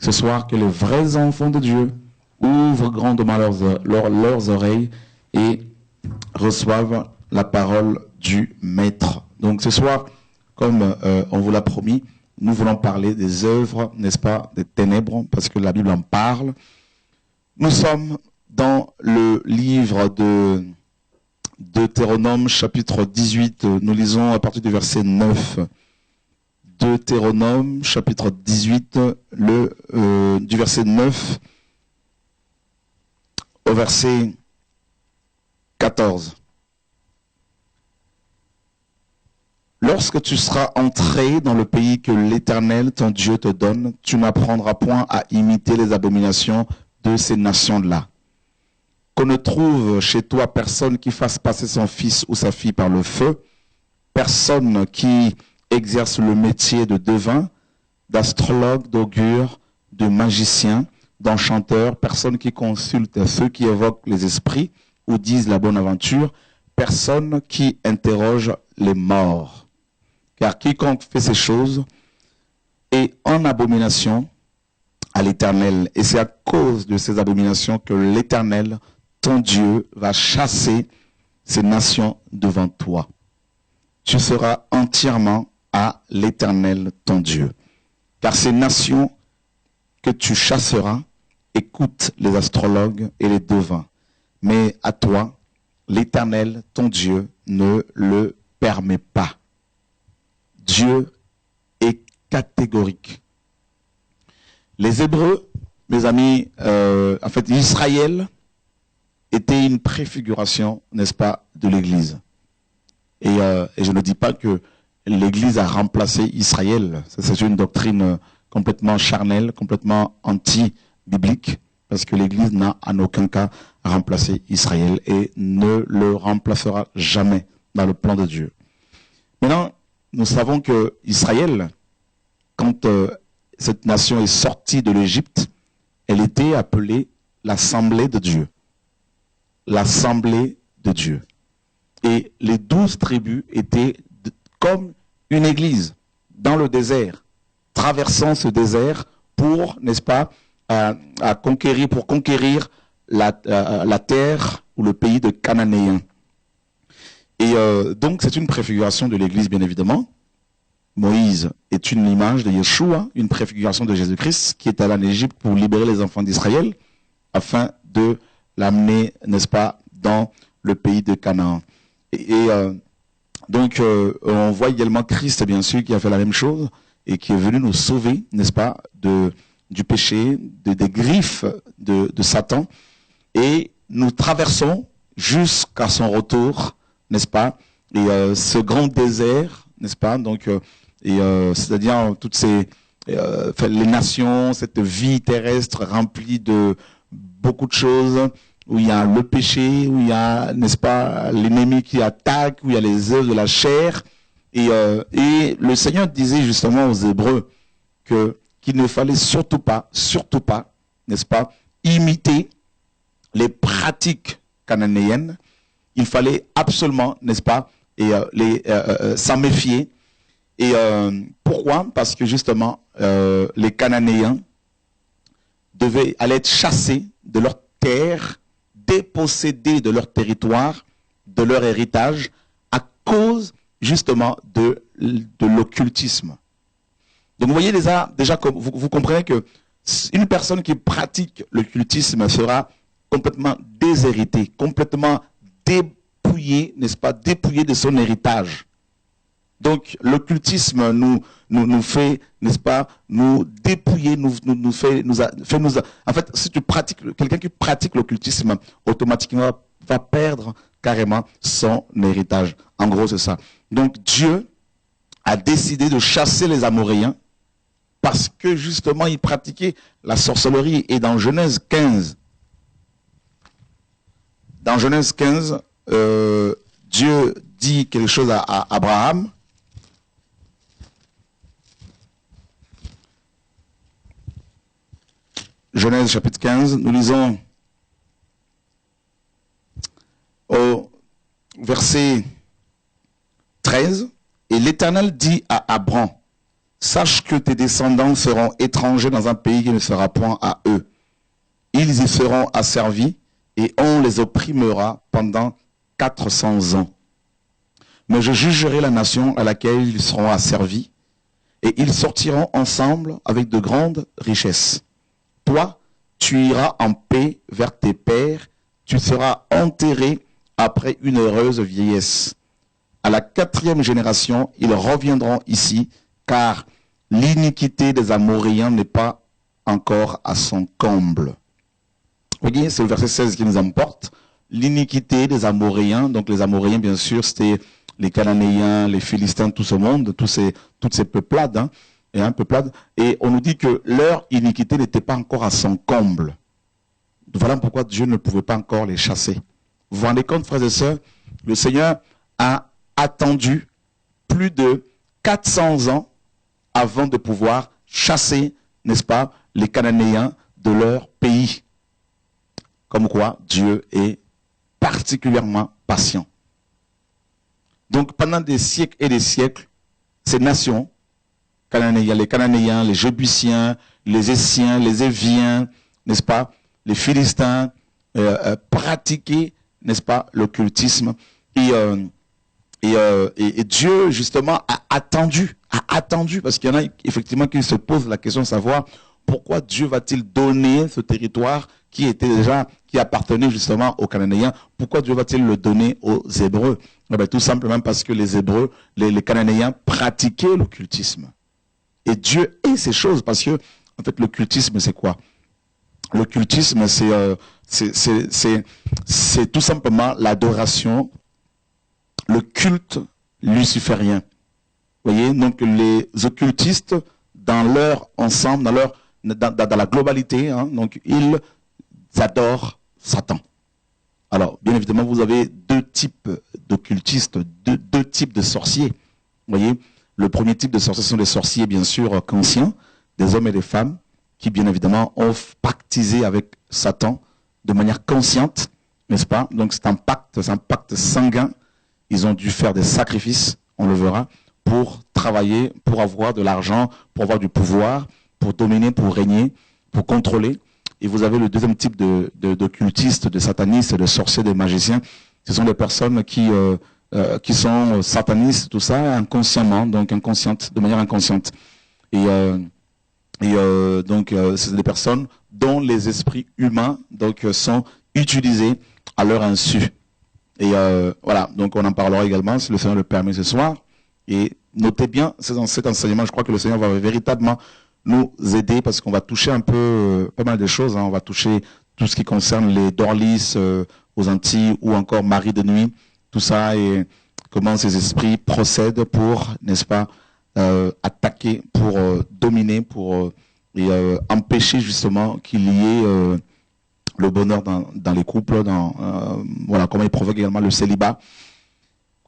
ce soir que les vrais enfants de Dieu ouvrent grandement leurs oreilles et reçoivent la parole du Maître. Donc ce soir, comme on vous l'a promis, nous voulons parler des œuvres, n'est-ce pas, des ténèbres, parce que la Bible en parle. Nous sommes dans le livre de Deutéronome, chapitre 18. Nous lisons à partir du verset 9. Deutéronome, chapitre 18, du verset 9 au verset 14. Lorsque tu seras entré dans le pays que l'Éternel, ton Dieu, te donne, tu n'apprendras point à imiter les abominations de ces nations-là. Qu'on ne trouve chez toi personne qui fasse passer son fils ou sa fille par le feu, personne qui exerce le métier de devin, d'astrologue, d'augure, de magicien, d'enchanteur, personne qui consulte ceux qui évoquent les esprits ou disent la bonne aventure, personne qui interroge les morts. Car quiconque fait ces choses est en abomination à l'Éternel. Et c'est à cause de ces abominations que l'Éternel, ton Dieu, va chasser ces nations devant toi. Tu seras entièrement à l'Éternel, ton Dieu. Car ces nations que tu chasseras écoutent les astrologues et les devins. Mais à toi, l'Éternel, ton Dieu, ne le permet pas. Dieu est catégorique. Les Hébreux, mes amis, en fait, Israël était une préfiguration, n'est-ce pas, de l'Église. Et je ne dis pas que l'Église a remplacé Israël. C'est une doctrine complètement charnelle, complètement anti-biblique, parce que l'Église n'a en aucun cas remplacé Israël et ne le remplacera jamais dans le plan de Dieu. Maintenant, nous savons que Israël, quand cette nation est sortie de l'Égypte, elle était appelée l'Assemblée de Dieu. L'Assemblée de Dieu. Et les 12 tribus étaient comme une église dans le désert, traversant ce désert pour, n'est-ce pas, pour conquérir la terre ou le pays de Cananéens. Et donc c'est une préfiguration de l'église, bien évidemment. Moïse est une image de Yeshua, une préfiguration de Jésus-Christ qui est allé en Égypte pour libérer les enfants d'Israël afin de l'amener, n'est-ce pas, dans le pays de Canaan. Donc, on voit également Christ, bien sûr, qui a fait la même chose et qui est venu nous sauver, n'est-ce pas, du péché, des griffes de Satan. Et nous traversons jusqu'à son retour, n'est-ce pas, et ce grand désert, n'est-ce pas, donc, c'est-à-dire toutes les nations, cette vie terrestre remplie de beaucoup de choses, où il y a le péché, où il y a, n'est-ce pas, l'ennemi qui attaque, où il y a les œuvres de la chair. Et le Seigneur disait justement aux Hébreux qu'il ne fallait surtout pas, n'est-ce pas, imiter les pratiques cananéennes. Il fallait absolument, n'est-ce pas, s'en méfier. Et pourquoi? Parce que justement, les Cananéens allaient être chassés de leur terre, dépossédés de leur territoire, de leur héritage, à cause justement de l'occultisme. Donc vous voyez déjà vous comprenez que une personne qui pratique l'occultisme sera complètement déshéritée, complètement dépouillée, n'est-ce pas, dépouillée de son héritage. Donc l'occultisme nous fait, n'est-ce pas, nous dépouiller, en fait, si quelqu'un qui pratique l'occultisme, automatiquement va perdre carrément son héritage. En gros, c'est ça. Donc Dieu a décidé de chasser les Amoréens parce que justement ils pratiquaient la sorcellerie. Et dans Genèse 15, Dieu dit quelque chose à Abraham. Genèse chapitre 15, nous lisons au verset 13, et l'Éternel dit à Abram, sache que tes descendants seront étrangers dans un pays qui ne sera point à eux. Ils y seront asservis et on les opprimera pendant 400 ans. Mais je jugerai la nation à laquelle ils seront asservis et ils sortiront ensemble avec de grandes richesses. Toi, tu iras en paix vers tes pères, tu seras enterré après une heureuse vieillesse. À la 4e génération, ils reviendront ici, car l'iniquité des Amoréens n'est pas encore à son comble. Vous voyez, c'est le verset 16 qui nous emporte. L'iniquité des Amoréens, donc les Amoréens, bien sûr, c'était les Cananéens, les Philistins, tout ce monde, toutes ces peuplades, et on nous dit que leur iniquité n'était pas encore à son comble. Voilà pourquoi Dieu ne pouvait pas encore les chasser. Vous vous rendez compte, frères et sœurs, le Seigneur a attendu plus de 400 ans avant de pouvoir chasser, n'est-ce pas, les Cananéens de leur pays. Comme quoi, Dieu est particulièrement patient. Donc, pendant des siècles et des siècles, ces nations, les Cananéens, les Jébusiens, les Essiens, les Éviens, n'est-ce pas, les Philistins, pratiquaient, n'est-ce pas, l'occultisme. Et Dieu, justement, a attendu, parce qu'il y en a effectivement qui se posent la question de savoir pourquoi Dieu va-t-il donner ce territoire qui appartenait justement aux Cananéens, pourquoi Dieu va-t-il le donner aux Hébreux? Eh bien, tout simplement parce que les Hébreux, les Cananéens pratiquaient l'occultisme. Et Dieu hait ces choses parce que, en fait, l'occultisme, c'est quoi? L'occultisme, c'est tout simplement l'adoration, le culte luciférien. Vous voyez, donc les occultistes, dans leur ensemble, dans la globalité, donc ils adorent Satan. Alors, bien évidemment, vous avez deux types d'occultistes, deux types de sorciers. Vous voyez, le premier type de sorciers sont des sorciers, bien sûr, conscients, des hommes et des femmes, qui, bien évidemment, ont pactisé avec Satan de manière consciente, n'est-ce pas? Donc, c'est un pacte sanguin. Ils ont dû faire des sacrifices, on le verra, pour travailler, pour avoir de l'argent, pour avoir du pouvoir, pour dominer, pour régner, pour contrôler. Et vous avez le deuxième type d'occultistes, de satanistes, de sorciers, de magiciens. Ce sont des personnes qui sont satanistes, tout ça, inconsciemment, donc inconscientes, de manière inconsciente. Donc, c'est des personnes dont les esprits humains donc, sont utilisés à leur insu. Et voilà, donc on en parlera également, si le Seigneur le permet ce soir. Et notez bien cet enseignement, je crois que le Seigneur va véritablement nous aider parce qu'on va toucher un peu, pas mal de choses. On va toucher tout ce qui concerne les Dorlis aux Antilles ou encore Marie de nuit, tout ça et comment ces esprits procèdent pour, n'est-ce pas, attaquer, pour dominer, pour empêcher justement qu'il y ait le bonheur dans les couples, voilà, comment ils provoquent également le célibat.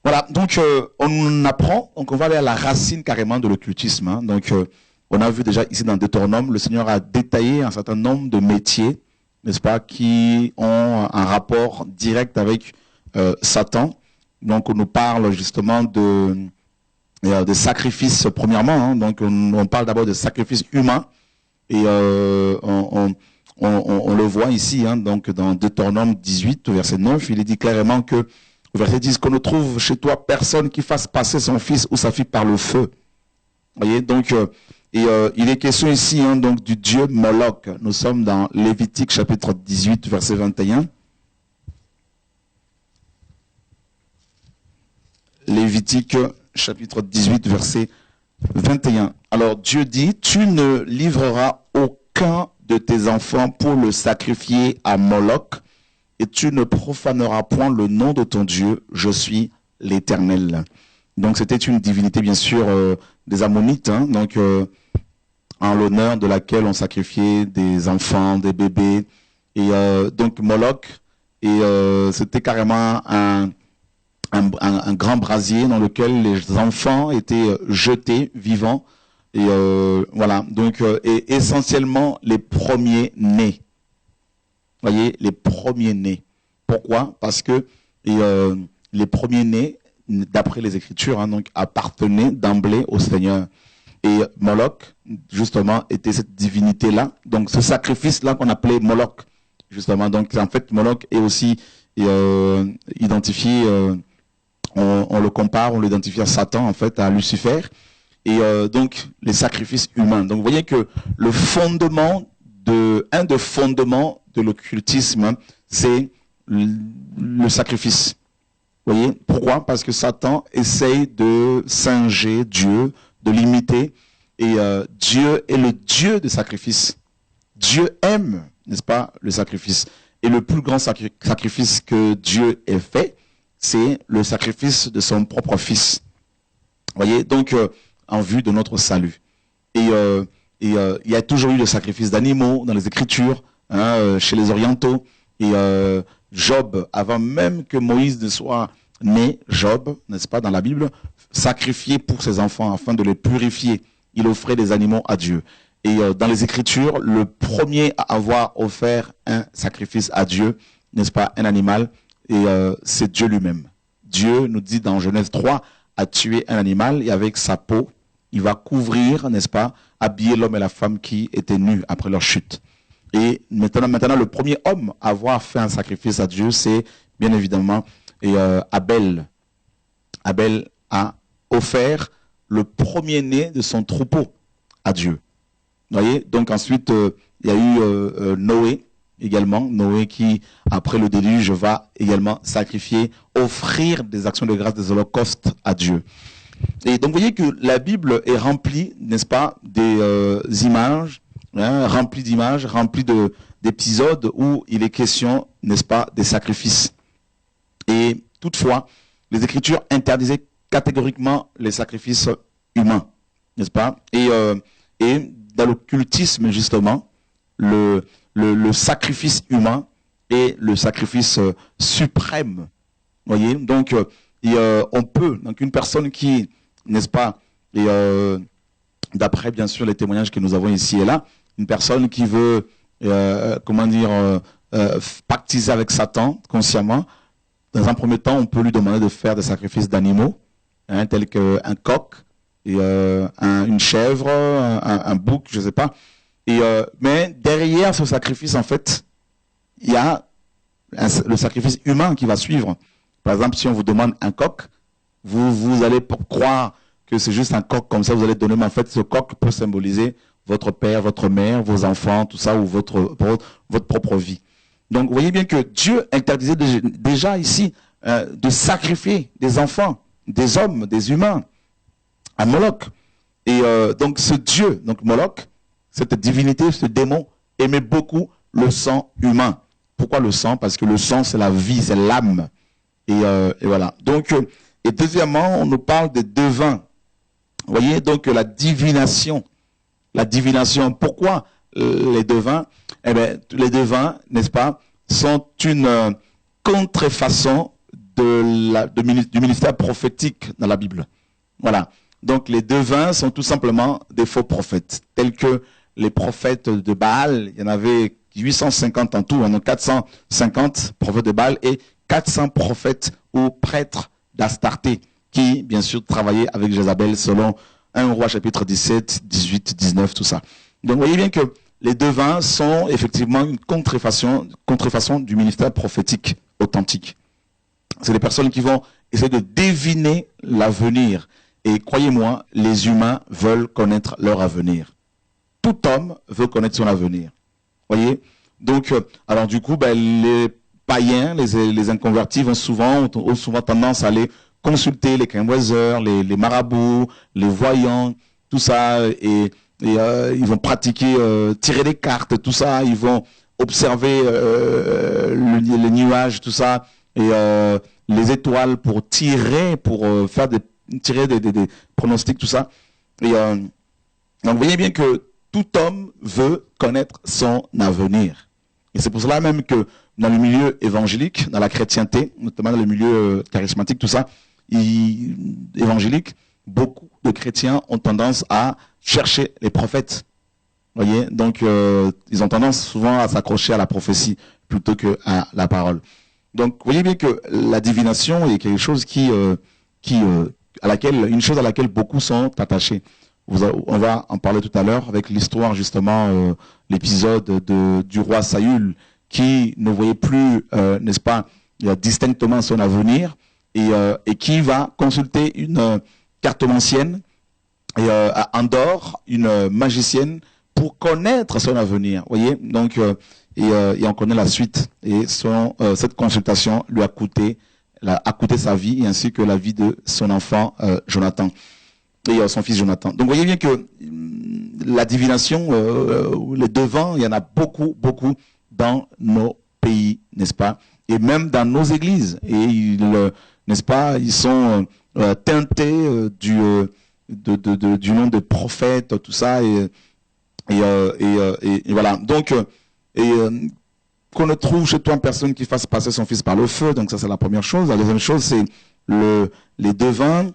Voilà, donc on apprend, donc on va aller à la racine carrément de l'occultisme. Donc on a vu déjà ici dans Deutéronome, le Seigneur a détaillé un certain nombre de métiers, n'est-ce pas, qui ont un rapport direct avec Satan. Donc on nous parle justement de sacrifices premièrement, donc on parle d'abord de sacrifices humains et on le voit ici, donc dans Deutéronome 18, verset 9, il est dit clairement que, au verset 10, qu'on ne trouve chez toi personne qui fasse passer son fils ou sa fille par le feu. Vous voyez, donc, il est question ici donc, du dieu Moloch. Nous sommes dans Lévitique chapitre 18, verset 21. Lévitique chapitre 18, verset 21. Alors Dieu dit, tu ne livreras aucun de tes enfants pour le sacrifier à Moloch, et tu ne profaneras point le nom de ton Dieu, je suis l'Éternel. Donc c'était une divinité bien sûr des Ammonites, donc en l'honneur de laquelle on sacrifiait des enfants, des bébés, et donc Moloch, et c'était carrément un grand brasier dans lequel les enfants étaient jetés vivants, et voilà, donc et essentiellement les premiers-nés. Vous voyez, les premiers-nés. Pourquoi? Parce que les premiers-nés, d'après les Écritures, donc appartenaient d'emblée au Seigneur. Et Moloch, justement, était cette divinité-là. Donc, ce sacrifice-là qu'on appelait Moloch, justement. Donc, en fait, Moloch est aussi identifié, on le compare, on l'identifie à Satan, en fait, à Lucifer. Et donc, les sacrifices humains. Donc, vous voyez que un des fondements de l'occultisme, c'est le sacrifice. Vous voyez, pourquoi? Parce que Satan essaye de singer Dieu, de l'imiter. Et Dieu est le Dieu des sacrifices. Dieu aime, n'est-ce pas, le sacrifice. Et le plus grand sacrifice que Dieu ait fait, c'est le sacrifice de son propre fils. Vous voyez, donc, en vue de notre salut. Et il y a toujours eu le sacrifice d'animaux dans les Écritures, hein, chez les Orientaux. Et Job, avant même que Moïse ne soit né, Job, n'est-ce pas, dans la Bible, sacrifiait pour ses enfants afin de les purifier. Il offrait des animaux à Dieu. Et dans les Écritures, le premier à avoir offert un sacrifice à Dieu, n'est-ce pas, un animal, et c'est Dieu lui-même. Dieu nous dit dans Genèse 3, a tué un animal et avec sa peau, il va couvrir, n'est-ce pas, habiller l'homme et la femme qui étaient nus après leur chute. Et maintenant, le premier homme à avoir fait un sacrifice à Dieu, c'est bien évidemment Abel. Abel a offert le premier-né de son troupeau à Dieu. Vous voyez, donc ensuite, il y a eu Noé également. Noé qui, après le déluge, va également sacrifier, offrir des actions de grâce, des holocaustes à Dieu. Et donc, vous voyez que la Bible est remplie, n'est-ce pas, des images, hein, remplie d'images, remplie d'épisodes où il est question, n'est-ce pas, des sacrifices. Et toutefois, les Écritures interdisaient catégoriquement les sacrifices humains, n'est-ce pas? Et dans l'occultisme, justement, le sacrifice humain est le sacrifice suprême. Vous voyez? Donc, on peut, donc une personne qui, n'est-ce pas, et d'après bien sûr les témoignages que nous avons ici et là, une personne qui veut, pactiser avec Satan consciemment, dans un premier temps, on peut lui demander de faire des sacrifices d'animaux, hein, tels qu'un coq, et, une chèvre, un bouc, je ne sais pas. Et, mais derrière ce sacrifice, en fait, il y a le sacrifice humain qui va suivre. Par exemple, si on vous demande un coq, vous allez croire que c'est juste un coq comme ça, vous allez donner, mais en fait, ce coq peut symboliser votre père, votre mère, vos enfants, tout ça, ou votre propre vie. Donc, vous voyez bien que Dieu interdisait déjà ici de sacrifier des enfants, des hommes, des humains à Moloch. Et donc, ce Dieu, donc Moloch, cette divinité, ce démon, aimait beaucoup le sang humain. Pourquoi le sang? Parce que le sang, c'est la vie, c'est l'âme. Et voilà. Donc, et deuxièmement, on nous parle des devins. Vous voyez, donc la divination. La divination. Pourquoi les devins? Eh bien, les devins, n'est-ce pas, sont une contrefaçon du ministère prophétique dans la Bible. Voilà. Donc, les devins sont tout simplement des faux prophètes, tels que les prophètes de Baal. Il y en avait 850 en tout, donc 450 prophètes de Baal et 400 prophètes ou prêtres d'Astarté qui, bien sûr, travaillaient avec Jézabel selon 1 Roi chapitre 17, 18, 19, tout ça. Donc, vous voyez bien que les devins sont effectivement une contrefaçon du ministère prophétique authentique. C'est des personnes qui vont essayer de deviner l'avenir. Et croyez-moi, les humains veulent connaître leur avenir. Tout homme veut connaître son avenir. Voyez? Donc, alors du coup, les païens, les inconvertis ont souvent tendance à aller consulter les cramoiseurs, les marabouts, les voyants, tout ça, et ils vont pratiquer, tirer des cartes, tout ça, ils vont observer les nuages, tout ça, et les étoiles pour tirer des pronostics, tout ça. Et donc vous voyez bien que tout homme veut connaître son avenir. Et c'est pour cela même que dans le milieu évangélique, dans la chrétienté, notamment dans le milieu charismatique, tout ça, évangélique, beaucoup de chrétiens ont tendance à chercher les prophètes. Voyez, donc ils ont tendance souvent à s'accrocher à la prophétie plutôt qu'à la parole. Donc, vous voyez bien que la divination est quelque chose une chose à laquelle beaucoup sont attachés. On va en parler tout à l'heure avec l'histoire justement, l'épisode du roi Saül qui ne voyait plus, n'est-ce pas, distinctement son avenir et qui va consulter une cartomancienne à Andorre, une magicienne, pour connaître son avenir. Voyez, donc et on connaît la suite. Et cette consultation lui a coûté sa vie ainsi que la vie de son enfant Jonathan et son fils Jonathan. Donc vous voyez bien que la divination, les devants, il y en a beaucoup dans nos pays, n'est-ce pas? Et même dans nos églises. Et n'est-ce pas? Ils sont teintés du nom de prophète, tout ça, et voilà. Donc, qu'on ne trouve chez toi une personne qui fasse passer son fils par le feu, donc ça c'est la première chose. La deuxième chose, c'est les devins,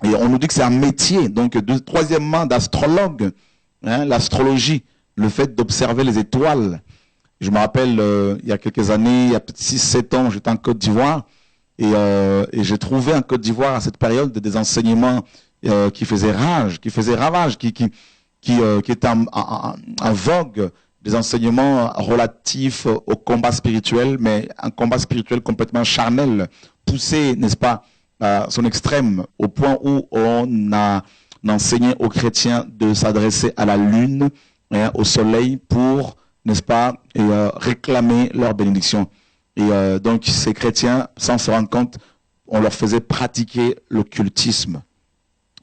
et on nous dit que c'est un métier. Donc, troisièmement, d'astrologue, hein, l'astrologie, le fait d'observer les étoiles. Je me rappelle, il y a quelques années, il y a peut-être 6-7 ans, j'étais en Côte d'Ivoire, et j'ai trouvé en Côte d'Ivoire à cette période des enseignements qui faisaient ravage, qui étaient en vogue, des enseignements relatifs au combat spirituel, mais un combat spirituel complètement charnel, poussé, n'est-ce pas, à son extrême, au point où on a enseigné aux chrétiens de s'adresser à la lune, hein, au soleil, pour, n'est-ce pas, réclamer leur bénédiction. Et donc ces chrétiens, sans se rendre compte, on leur faisait pratiquer l'occultisme,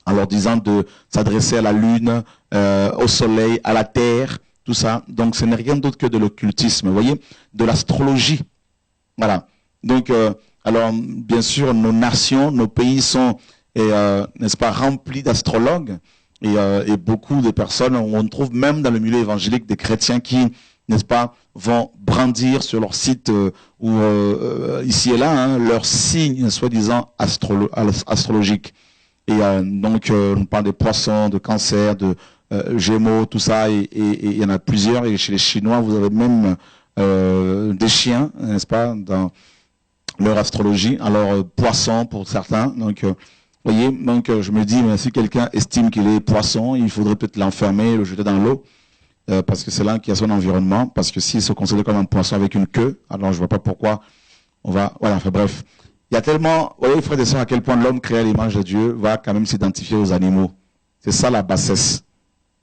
en leur disant de s'adresser à la lune, au soleil, à la terre, tout ça. Donc ce n'est rien d'autre que de l'occultisme, vous voyez, de l'astrologie. Voilà. Donc, alors bien sûr, nos nations, nos pays sont, n'est-ce pas, remplis d'astrologues, et beaucoup de personnes, on trouve même dans le milieu évangélique des chrétiens qui, n'est-ce pas, vont brandir sur leur site ou ici et là, hein, leur signe soi-disant astrologique. Et donc, on parle des poissons, de cancer, de Gémeaux, tout ça, et il y en a plusieurs. Et chez les Chinois, vous avez même des chiens, n'est-ce pas, dans leur astrologie. Alors, poisson pour certains. Donc, vous voyez, donc je me dis, mais si quelqu'un estime qu'il est poisson, il faudrait peut-être l'enfermer, le jeter dans l'eau, parce que c'est là qu'il y a son environnement. Parce que s'il se considère comme un poisson avec une queue, alors je vois pas pourquoi on va... Voilà, enfin bref. Il y a tellement... Vous voyez, frères et sœurs, à quel point l'homme créé à l'image de Dieu va quand même s'identifier aux animaux. C'est ça la bassesse.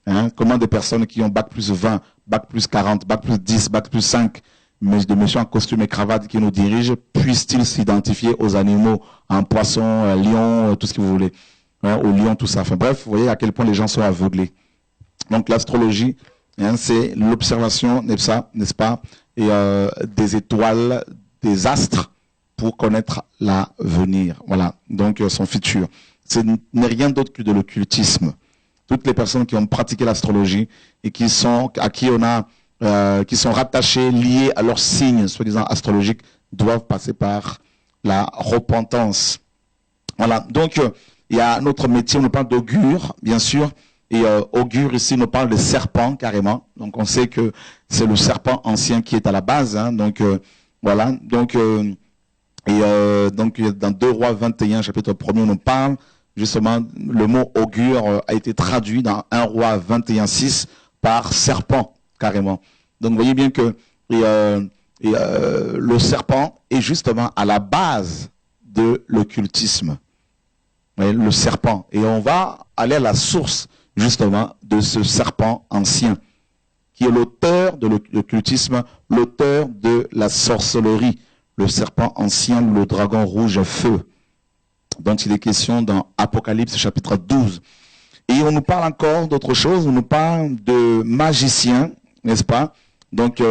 Hein? Comment des personnes qui ont bac plus 20, bac plus 40, bac plus 10, bac plus 5, mais de messieurs en costume et cravate qui nous dirigent, puissent-ils s'identifier aux animaux, un poisson, un lion, tout ce que vous voulez, hein, au lion, tout ça. Enfin bref, vous voyez à quel point les gens sont aveuglés. Donc l'astrologie, hein, c'est l'observation, n'est-ce pas, et, des étoiles, des astres, pour connaître l'avenir. Voilà, donc son futur. Ce n'est rien d'autre que de l'occultisme. Toutes les personnes qui ont pratiqué l'astrologie et qui sont rattachées, liées à leurs signes, soi-disant astrologiques, doivent passer par la repentance. Voilà. Donc, il y a notre métier, on nous parle d'augure, bien sûr. Et augure ici, on nous parle de serpent, carrément. Donc, on sait que c'est le serpent ancien qui est à la base. Hein. Donc, voilà. Donc, donc, dans 2 Rois 21, chapitre 1er, on nous parle, justement, le mot augure a été traduit dans 1 Roi 21:6 par serpent, carrément. Donc, vous voyez bien que le serpent est justement à la base de l'occultisme. Le serpent. Et on va aller à la source, justement, de ce serpent ancien, qui est l'auteur de l'occultisme, l'auteur de la sorcellerie, le serpent ancien, le dragon rouge à feu, dont il est question dans Apocalypse chapitre 12. Et on nous parle encore d'autre chose, on nous parle de magiciens, n'est-ce pas? Donc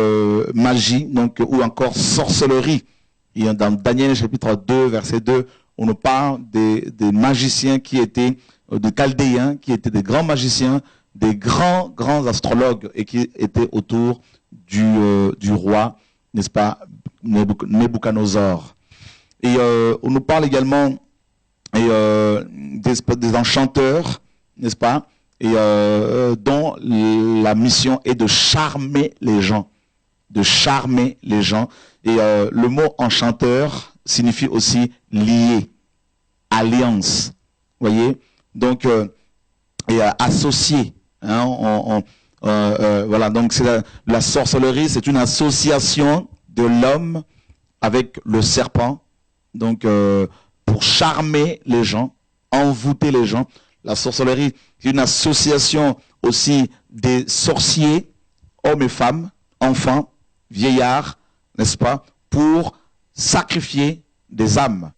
magie, donc, ou encore sorcellerie. Et dans Daniel chapitre 2, verset 2, on nous parle des magiciens qui étaient, des Chaldéens, qui étaient des grands magiciens, des grands astrologues, et qui étaient autour du roi, n'est-ce pas, Nebuchadnezzar. Et on nous parle également des enchanteurs, n'est-ce pas, et dont la mission est de charmer les gens, de charmer les gens. Et le mot enchanteur signifie aussi lié, alliance, voyez. Donc et associé. Hein, voilà, donc c'est la sorcellerie, c'est une association de l'homme avec le serpent, donc pour charmer les gens, envoûter les gens. La sorcellerie, c'est une association aussi des sorciers, hommes et femmes, enfants, vieillards, n'est-ce pas, pour sacrifier des âmes,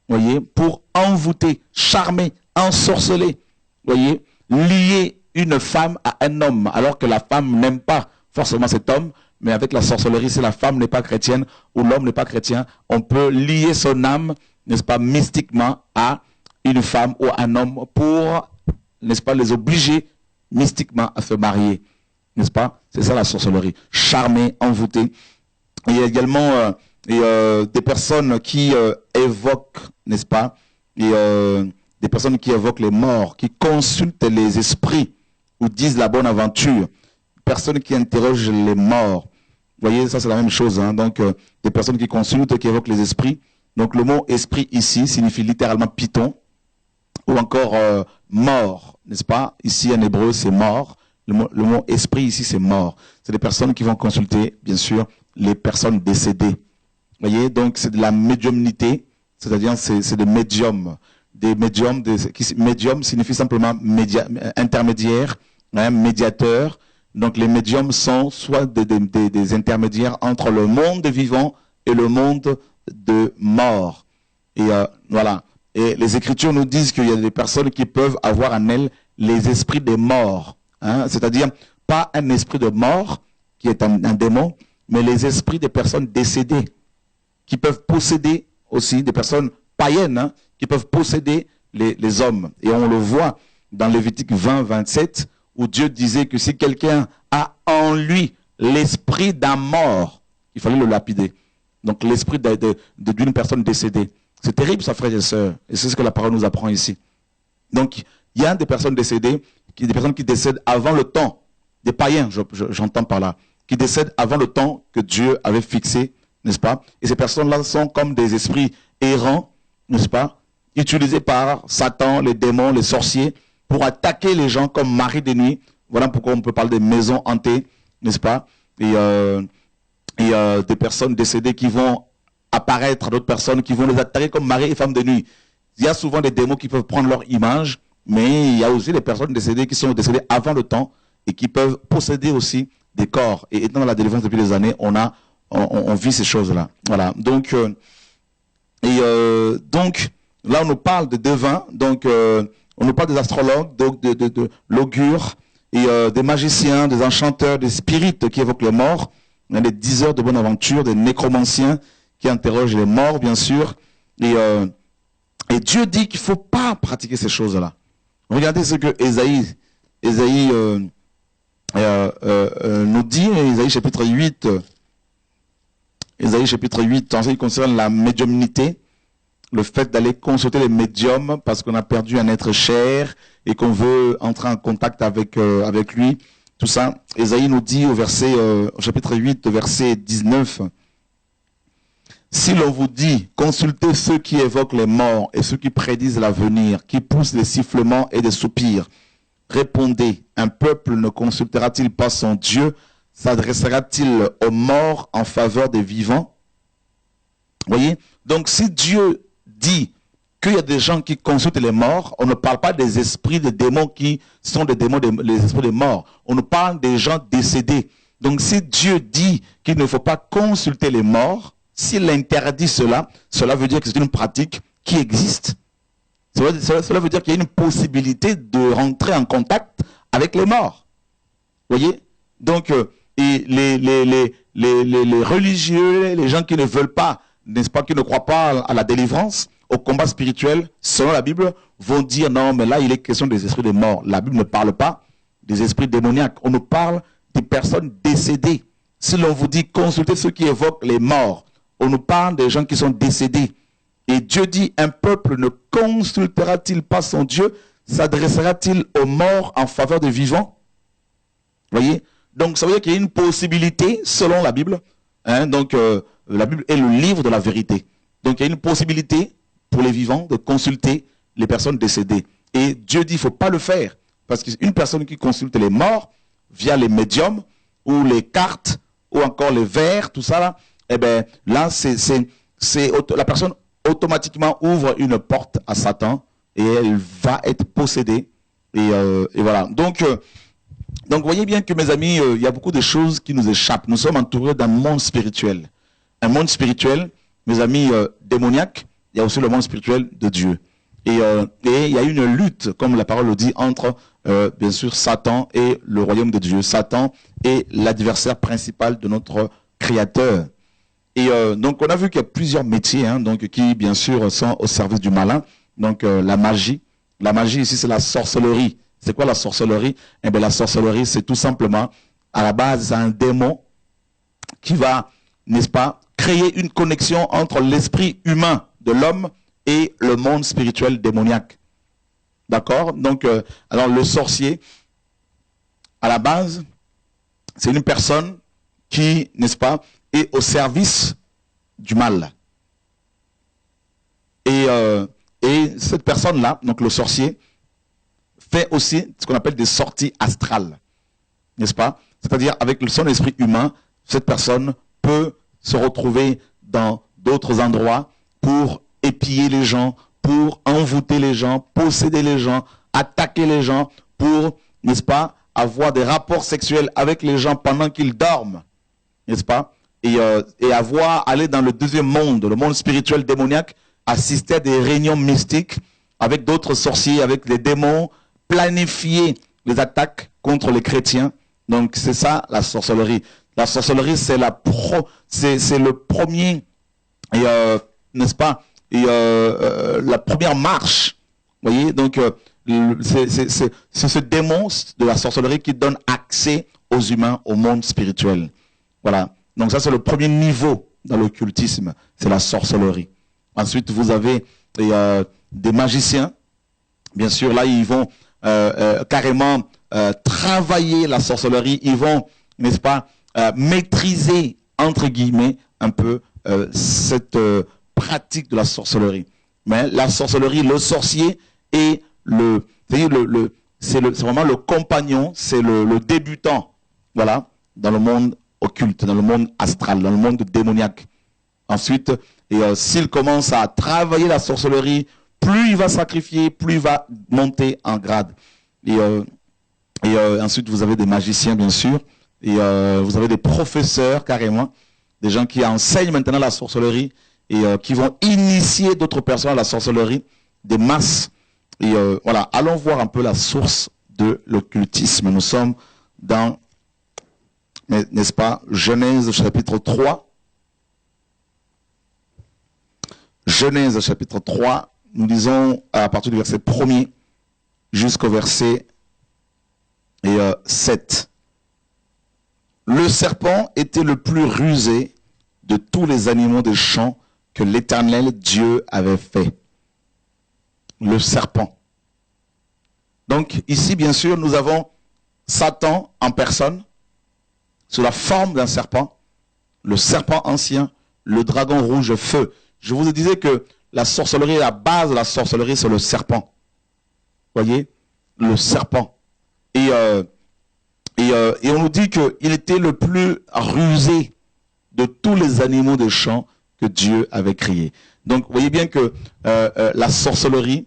voyez, pour envoûter, charmer, ensorceler, voyez, lier une femme à un homme, alors que la femme n'aime pas forcément cet homme, mais avec la sorcellerie, si la femme n'est pas chrétienne ou l'homme n'est pas chrétien, on peut lier son âme, n'est-ce pas, mystiquement à une femme ou un homme pour, n'est-ce pas, les obliger mystiquement à se marier, n'est-ce pas? C'est ça la sorcellerie, charmer, envoûter. Il y a également des personnes qui évoquent, n'est-ce pas, des personnes qui évoquent les morts, qui consultent les esprits ou disent la bonne aventure, personnes qui interrogent les morts. Vous voyez, ça c'est la même chose, hein? Donc des personnes qui consultent, qui évoquent les esprits. Donc le mot esprit ici signifie littéralement python, ou encore mort, n'est-ce pas? Ici en hébreu c'est mort, le mot esprit ici c'est mort. C'est des personnes qui vont consulter, bien sûr, les personnes décédées. Vous voyez, donc c'est de la médiumnité, c'est-à-dire c'est des médiums. Des médiums, médium signifie simplement intermédiaire, hein, médiateur. Donc les médiums sont soit des intermédiaires entre le monde des vivants et le monde de mort. Et voilà. Et les Écritures nous disent qu'il y a des personnes qui peuvent avoir en elles les esprits des morts. Hein, c'est-à-dire pas un esprit de mort qui est un démon, mais les esprits des personnes décédées qui peuvent posséder aussi, des personnes païennes, hein, qui peuvent posséder les hommes. Et on le voit dans Lévitique 20, 27, où Dieu disait que si quelqu'un a en lui l'esprit d'un mort, il fallait le lapider. Donc l'esprit d'une personne décédée. C'est terrible ça, frères et sœurs. Et c'est ce que la parole nous apprend ici. Donc il y a des personnes décédées, des personnes qui décèdent avant le temps, des païens, j'entends par là, qui décèdent avant le temps que Dieu avait fixé, n'est-ce pas? Et ces personnes-là sont comme des esprits errants, n'est-ce pas? Utilisés par Satan, les démons, les sorciers, pour attaquer les gens comme mari de nuit. Voilà pourquoi on peut parler des maisons hantées, n'est-ce pas? Et des personnes décédées qui vont apparaître, d'autres personnes qui vont les attaquer comme mari et femme de nuit. Il y a souvent des démons qui peuvent prendre leur image, mais il y a aussi des personnes décédées qui sont décédées avant le temps et qui peuvent posséder aussi des corps. Et étant dans la délivrance depuis des années, on vit ces choses-là. Voilà. Donc, là, on nous parle de devins, donc on nous parle des astrologues, de l'augure, et des magiciens, des enchanteurs, des spirites qui évoquent les morts, des diseurs de bonne aventure, des nécromanciens qui interrogent les morts, bien sûr. Et Dieu dit qu'il ne faut pas pratiquer ces choses-là. Regardez ce que Ésaïe nous dit, Ésaïe chapitre 8, Ésaïe chapitre 8, en ce qui concerne la médiumnité, le fait d'aller consulter les médiums parce qu'on a perdu un être cher et qu'on veut entrer en contact avec lui, tout ça. Ésaïe nous dit au chapitre 8, verset 19, « Si l'on vous dit, consultez ceux qui évoquent les morts et ceux qui prédisent l'avenir, qui poussent des sifflements et des soupirs, répondez, un peuple ne consultera-t-il pas son Dieu? S'adressera-t-il aux morts en faveur des vivants ?» Voyez? Donc si Dieu dit qu'il y a des gens qui consultent les morts, on ne parle pas des esprits des démons qui sont des démons, les esprits des morts. On nous parle des gens décédés. Donc si Dieu dit qu'il ne faut pas consulter les morts, s'il interdit cela, cela veut dire que c'est une pratique qui existe. Cela veut dire qu'il y a une possibilité de rentrer en contact avec les morts. Voyez? Donc, et les religieux, les gens qui ne veulent pas, n'est-ce pas, qui ne croient pas à la délivrance, au combat spirituel, selon la Bible, vont dire non, mais là, il est question des esprits des morts. La Bible ne parle pas des esprits démoniaques. On nous parle des personnes décédées. Si l'on vous dit consultez ceux qui évoquent les morts, on nous parle des gens qui sont décédés. Et Dieu dit, un peuple ne consultera-t-il pas son Dieu? S'adressera-t-il aux morts en faveur des vivants? Voyez? Donc, ça veut dire qu'il y a une possibilité, selon la Bible. Hein, donc, la Bible est le livre de la vérité. Donc, il y a une possibilité pour les vivants de consulter les personnes décédées. Et Dieu dit, il ne faut pas le faire. Parce qu'une personne qui consulte les morts via les médiums ou les cartes ou encore les vers, tout ça là, eh bien là, la personne automatiquement ouvre une porte à Satan et elle va être possédée. Et voilà. Donc, voyez bien que mes amis, il y a beaucoup de choses qui nous échappent. Nous sommes entourés d'un monde spirituel. Un monde spirituel, mes amis, démoniaque. Il y a aussi le monde spirituel de Dieu. Et il y a une lutte, comme la parole le dit, entre, bien sûr, Satan et le royaume de Dieu. Satan est l'adversaire principal de notre Créateur. Et donc, on a vu qu'il y a plusieurs métiers hein, donc, qui, bien sûr, sont au service du malin. Donc, la magie. La magie, ici, c'est la sorcellerie. C'est quoi la sorcellerie? Eh bien, la sorcellerie, c'est tout simplement, à la base, un démon qui va, n'est-ce pas, créer une connexion entre l'esprit humain de l'homme et le monde spirituel démoniaque. D'accord? Donc, alors le sorcier, à la base, c'est une personne qui, n'est-ce pas, est au service du mal. Et cette personne-là, donc le sorcier, fait aussi ce qu'on appelle des sorties astrales. N'est-ce pas? C'est-à-dire, avec son esprit humain, cette personne peut se retrouver dans d'autres endroits pour épier les gens, pour envoûter les gens, posséder les gens, attaquer les gens, pour, n'est-ce pas, avoir des rapports sexuels avec les gens pendant qu'ils dorment, n'est-ce pas, et aller dans le deuxième monde, le monde spirituel démoniaque, assister à des réunions mystiques avec d'autres sorciers, avec les démons, planifier les attaques contre les chrétiens. Donc c'est ça la sorcellerie. La sorcellerie, c'est le premier, n'est-ce pas, la première marche. Vous voyez, donc c'est ce démon de la sorcellerie qui donne accès aux humains au monde spirituel. Voilà. Donc ça, c'est le premier niveau dans l'occultisme, c'est la sorcellerie. Ensuite, vous avez des magiciens. Bien sûr, là, ils vont carrément travailler la sorcellerie. Ils vont, n'est-ce pas, maîtriser, entre guillemets, un peu cette pratique de la sorcellerie. Mais la sorcellerie, le sorcier est c'est vraiment le compagnon, c'est le débutant, voilà, dans le monde occulte, dans le monde astral, dans le monde démoniaque. Ensuite, s'il commence à travailler la sorcellerie, plus il va sacrifier, plus il va monter en grade. Et ensuite, vous avez des magiciens, bien sûr, et vous avez des professeurs, carrément, des gens qui enseignent maintenant la sorcellerie et qui vont initier d'autres personnes à la sorcellerie, des masses. Et voilà, allons voir un peu la source de l'occultisme. Nous sommes dans, n'est-ce pas, Genèse chapitre 3. Genèse chapitre 3, nous lisons à partir du verset 1er jusqu'au verset 7. Le serpent était le plus rusé de tous les animaux des champs que l'Éternel Dieu avait fait. Le serpent. Donc ici, bien sûr, nous avons Satan en personne, sous la forme d'un serpent, le serpent ancien, le dragon rouge feu. Je vous disais que la sorcellerie, la base de la sorcellerie, c'est le serpent. Voyez, le serpent. Et on nous dit qu'il était le plus rusé de tous les animaux des champs que Dieu avait créés. Donc, vous voyez bien que la sorcellerie,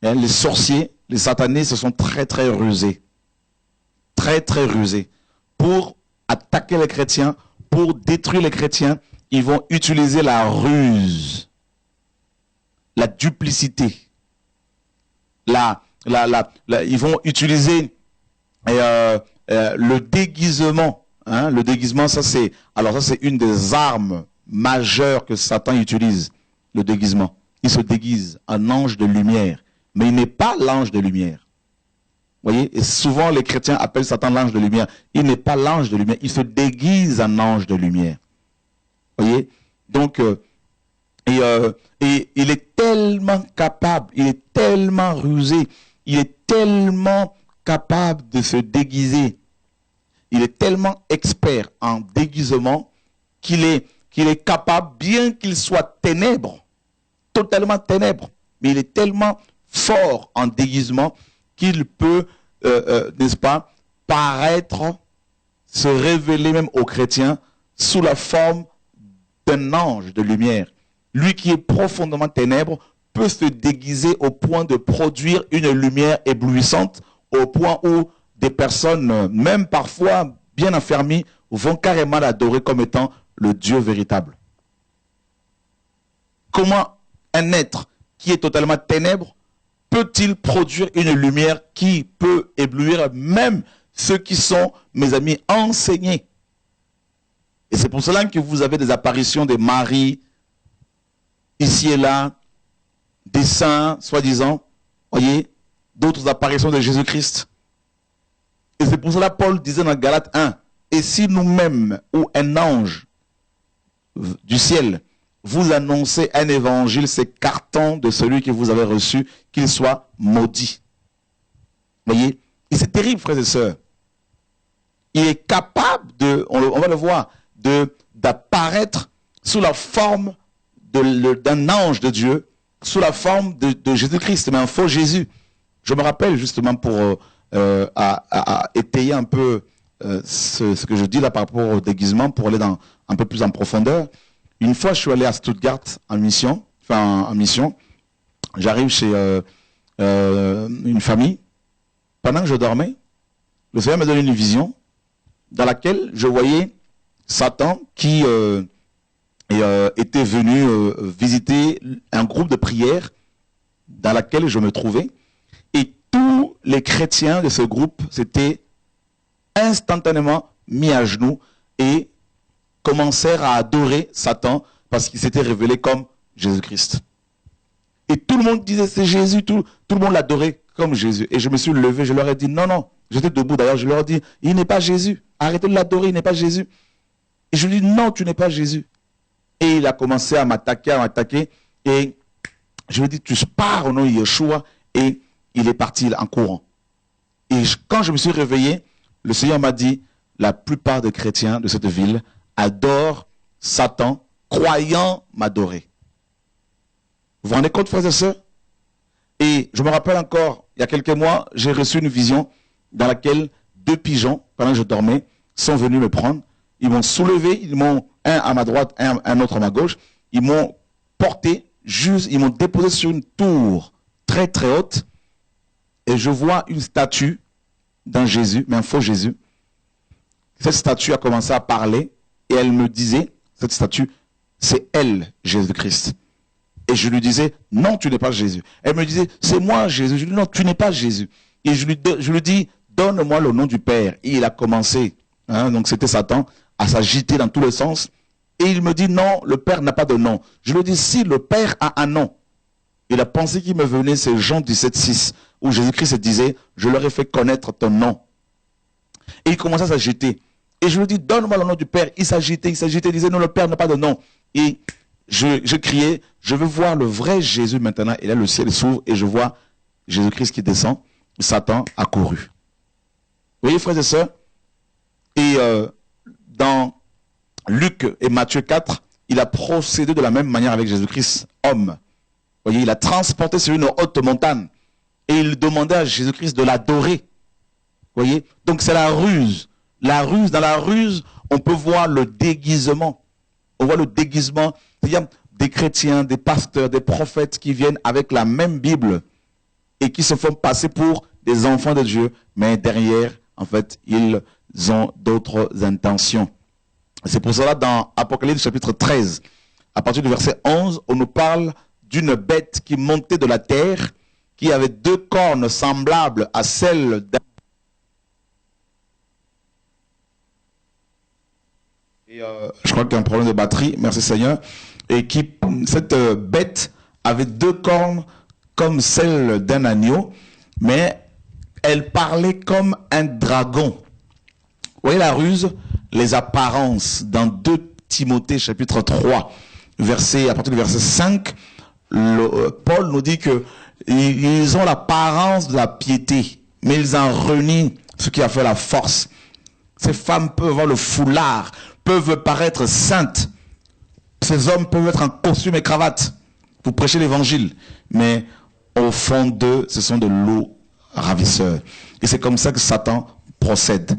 hein, les sorciers, les satanés, se sont très, très rusés. Très, très rusés. Pour attaquer les chrétiens, pour détruire les chrétiens, ils vont utiliser la ruse, la duplicité. Ils vont utiliser le déguisement. Hein, le déguisement, ça c'est une des armes majeures que Satan utilise, le déguisement. Il se déguise en ange de lumière, mais il n'est pas l'ange de lumière. Vous voyez, et souvent les chrétiens appellent Satan l'ange de lumière. Il n'est pas l'ange de lumière, il se déguise en ange de lumière. Vous voyez, donc, et il est tellement capable, il est tellement rusé, il est tellement capable de se déguiser. Il est tellement expert en déguisement qu'il est capable, bien qu'il soit ténèbres, totalement ténèbres, mais il est tellement fort en déguisement qu'il peut n'est-ce pas, paraître, se révéler même aux chrétiens sous la forme d'un ange de lumière. Lui qui est profondément ténèbre peut se déguiser au point de produire une lumière éblouissante, au point où des personnes, même parfois bien affermies, vont carrément l'adorer comme étant le Dieu véritable. Comment un être qui est totalement ténèbre peut-il produire une lumière qui peut éblouir même ceux qui sont, mes amis, enseignés? Et c'est pour cela que vous avez des apparitions de Marie, ici et là, des saints, soi-disant, voyez, d'autres apparitions de Jésus-Christ. Et c'est pour cela que Paul disait dans Galates 1, et si nous-mêmes, ou un ange du ciel, vous annoncez un évangile s'écartant de celui que vous avez reçu, qu'il soit maudit. Voyez, et c'est terrible, frères et sœurs. Il est capable de, on va le voir, d'apparaître sous la forme d'un ange de Dieu, sous la forme de Jésus-Christ, mais un faux Jésus. Je me rappelle justement pour étayer un peu ce que je dis là par rapport au déguisement, pour aller un peu plus en profondeur. Une fois, je suis allé à Stuttgart en mission. J'arrive chez une famille. Pendant que je dormais, le Seigneur m'a donné une vision dans laquelle je voyais Satan qui était venu visiter un groupe de prière dans laquelle je me trouvais. Et tous les chrétiens de ce groupe s'étaient instantanément mis à genoux et commencèrent à adorer Satan parce qu'il s'était révélé comme Jésus-Christ. Et tout le monde disait c'est Jésus, tout le monde l'adorait comme Jésus. Et je me suis levé, je leur ai dit non, non. J'étais debout d'ailleurs, je leur ai dit il n'est pas Jésus. Arrêtez de l'adorer, il n'est pas Jésus. Et je lui ai dit non, tu n'es pas Jésus. Et il a commencé à m'attaquer. Et je lui ai dit tu pars au nom de Yeshua. Et il est parti en courant. Et quand je me suis réveillé, le Seigneur m'a dit la plupart des chrétiens de cette ville adorent Satan, croyant m'adorer. Vous vous rendez compte, frères et sœurs? Et je me rappelle encore, il y a quelques mois, j'ai reçu une vision dans laquelle 2 pigeons, pendant que je dormais, sont venus me prendre. Ils m'ont soulevé, ils m'ont, un à ma droite, un autre à ma gauche. Ils m'ont porté, ils m'ont déposé sur une tour très très haute. Et je vois une statue d'un Jésus, mais un faux Jésus. Cette statue a commencé à parler et elle me disait, cette statue, c'est elle, Jésus-Christ. Et je lui disais, non, tu n'es pas Jésus. Elle me disait, c'est moi Jésus. Je lui dis, non, tu n'es pas Jésus. Et je lui dis, donne-moi le nom du Père. Et il a commencé, donc c'était Satan, à s'agiter dans tous les sens. Et il me dit, non, le Père n'a pas de nom. Je lui dis, si, le Père a un nom. Et la pensée qui me venait, c'est Jean 17,6, où Jésus-Christ disait, je leur ai fait connaître ton nom. Et il commençait à s'agiter. Et je lui dis, donne-moi le nom du Père. Il s'agitait, il disait, non, le Père n'a pas de nom. Et je criais, je veux voir le vrai Jésus maintenant. Et là, le ciel s'ouvre et je vois Jésus-Christ qui descend. Satan a couru. Vous voyez, frères et sœurs? Et dans Luc et Matthieu 4, il a procédé de la même manière avec Jésus-Christ, homme. Vous voyez, il a transporté sur une haute montagne. Et il demandait à Jésus-Christ de l'adorer. Vous voyez? Donc c'est la ruse. La ruse, dans la ruse, on peut voir le déguisement. On voit le déguisement. C'est-à-dire des chrétiens, des pasteurs, des prophètes qui viennent avec la même Bible et qui se font passer pour des enfants de Dieu. Mais derrière, en fait, ils ont d'autres intentions. C'est pour cela, dans Apocalypse chapitre 13, à partir du verset 11, on nous parle d'une bête qui montait de la terre, qui avait 2 cornes semblables à celles d'un... je crois qu'il y a un problème de batterie, merci Seigneur. Et cette bête avait 2 cornes comme celles d'un agneau, mais elle parlait comme un dragon. Vous voyez la ruse, les apparences dans 2 Timothée chapitre 3, à partir du verset 5, Paul nous dit que ils ont l'apparence de la piété, mais ils en renient ce qui a fait la force. Ces femmes peuvent avoir le foulard, peuvent paraître saintes. Ces hommes peuvent être en costume et cravate pour prêcher l'évangile. Mais au fond d'eux, ce sont de loups ravisseurs. Et c'est comme ça que Satan procède.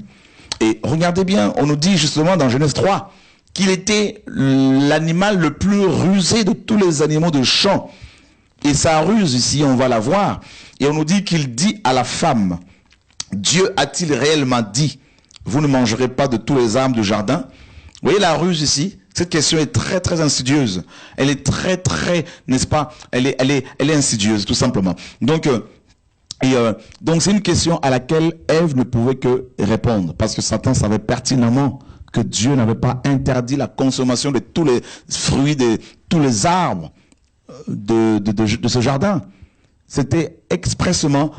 Et regardez bien, on nous dit justement dans Genèse 3 qu'il était l'animal le plus rusé de tous les animaux de champ. Et sa ruse ici, on va la voir. Et on nous dit qu'il dit à la femme, Dieu a-t-il réellement dit, vous ne mangerez pas de tous les arbres du jardin? Vous voyez la ruse ici? Cette question est très très insidieuse. Elle est très très, n'est-ce pas? Elle est insidieuse, tout simplement. Donc c'est une question à laquelle Ève ne pouvait que répondre. Parce que Satan savait pertinemment que Dieu n'avait pas interdit la consommation de tous les fruits, de tous les arbres de ce jardin. C'était expressément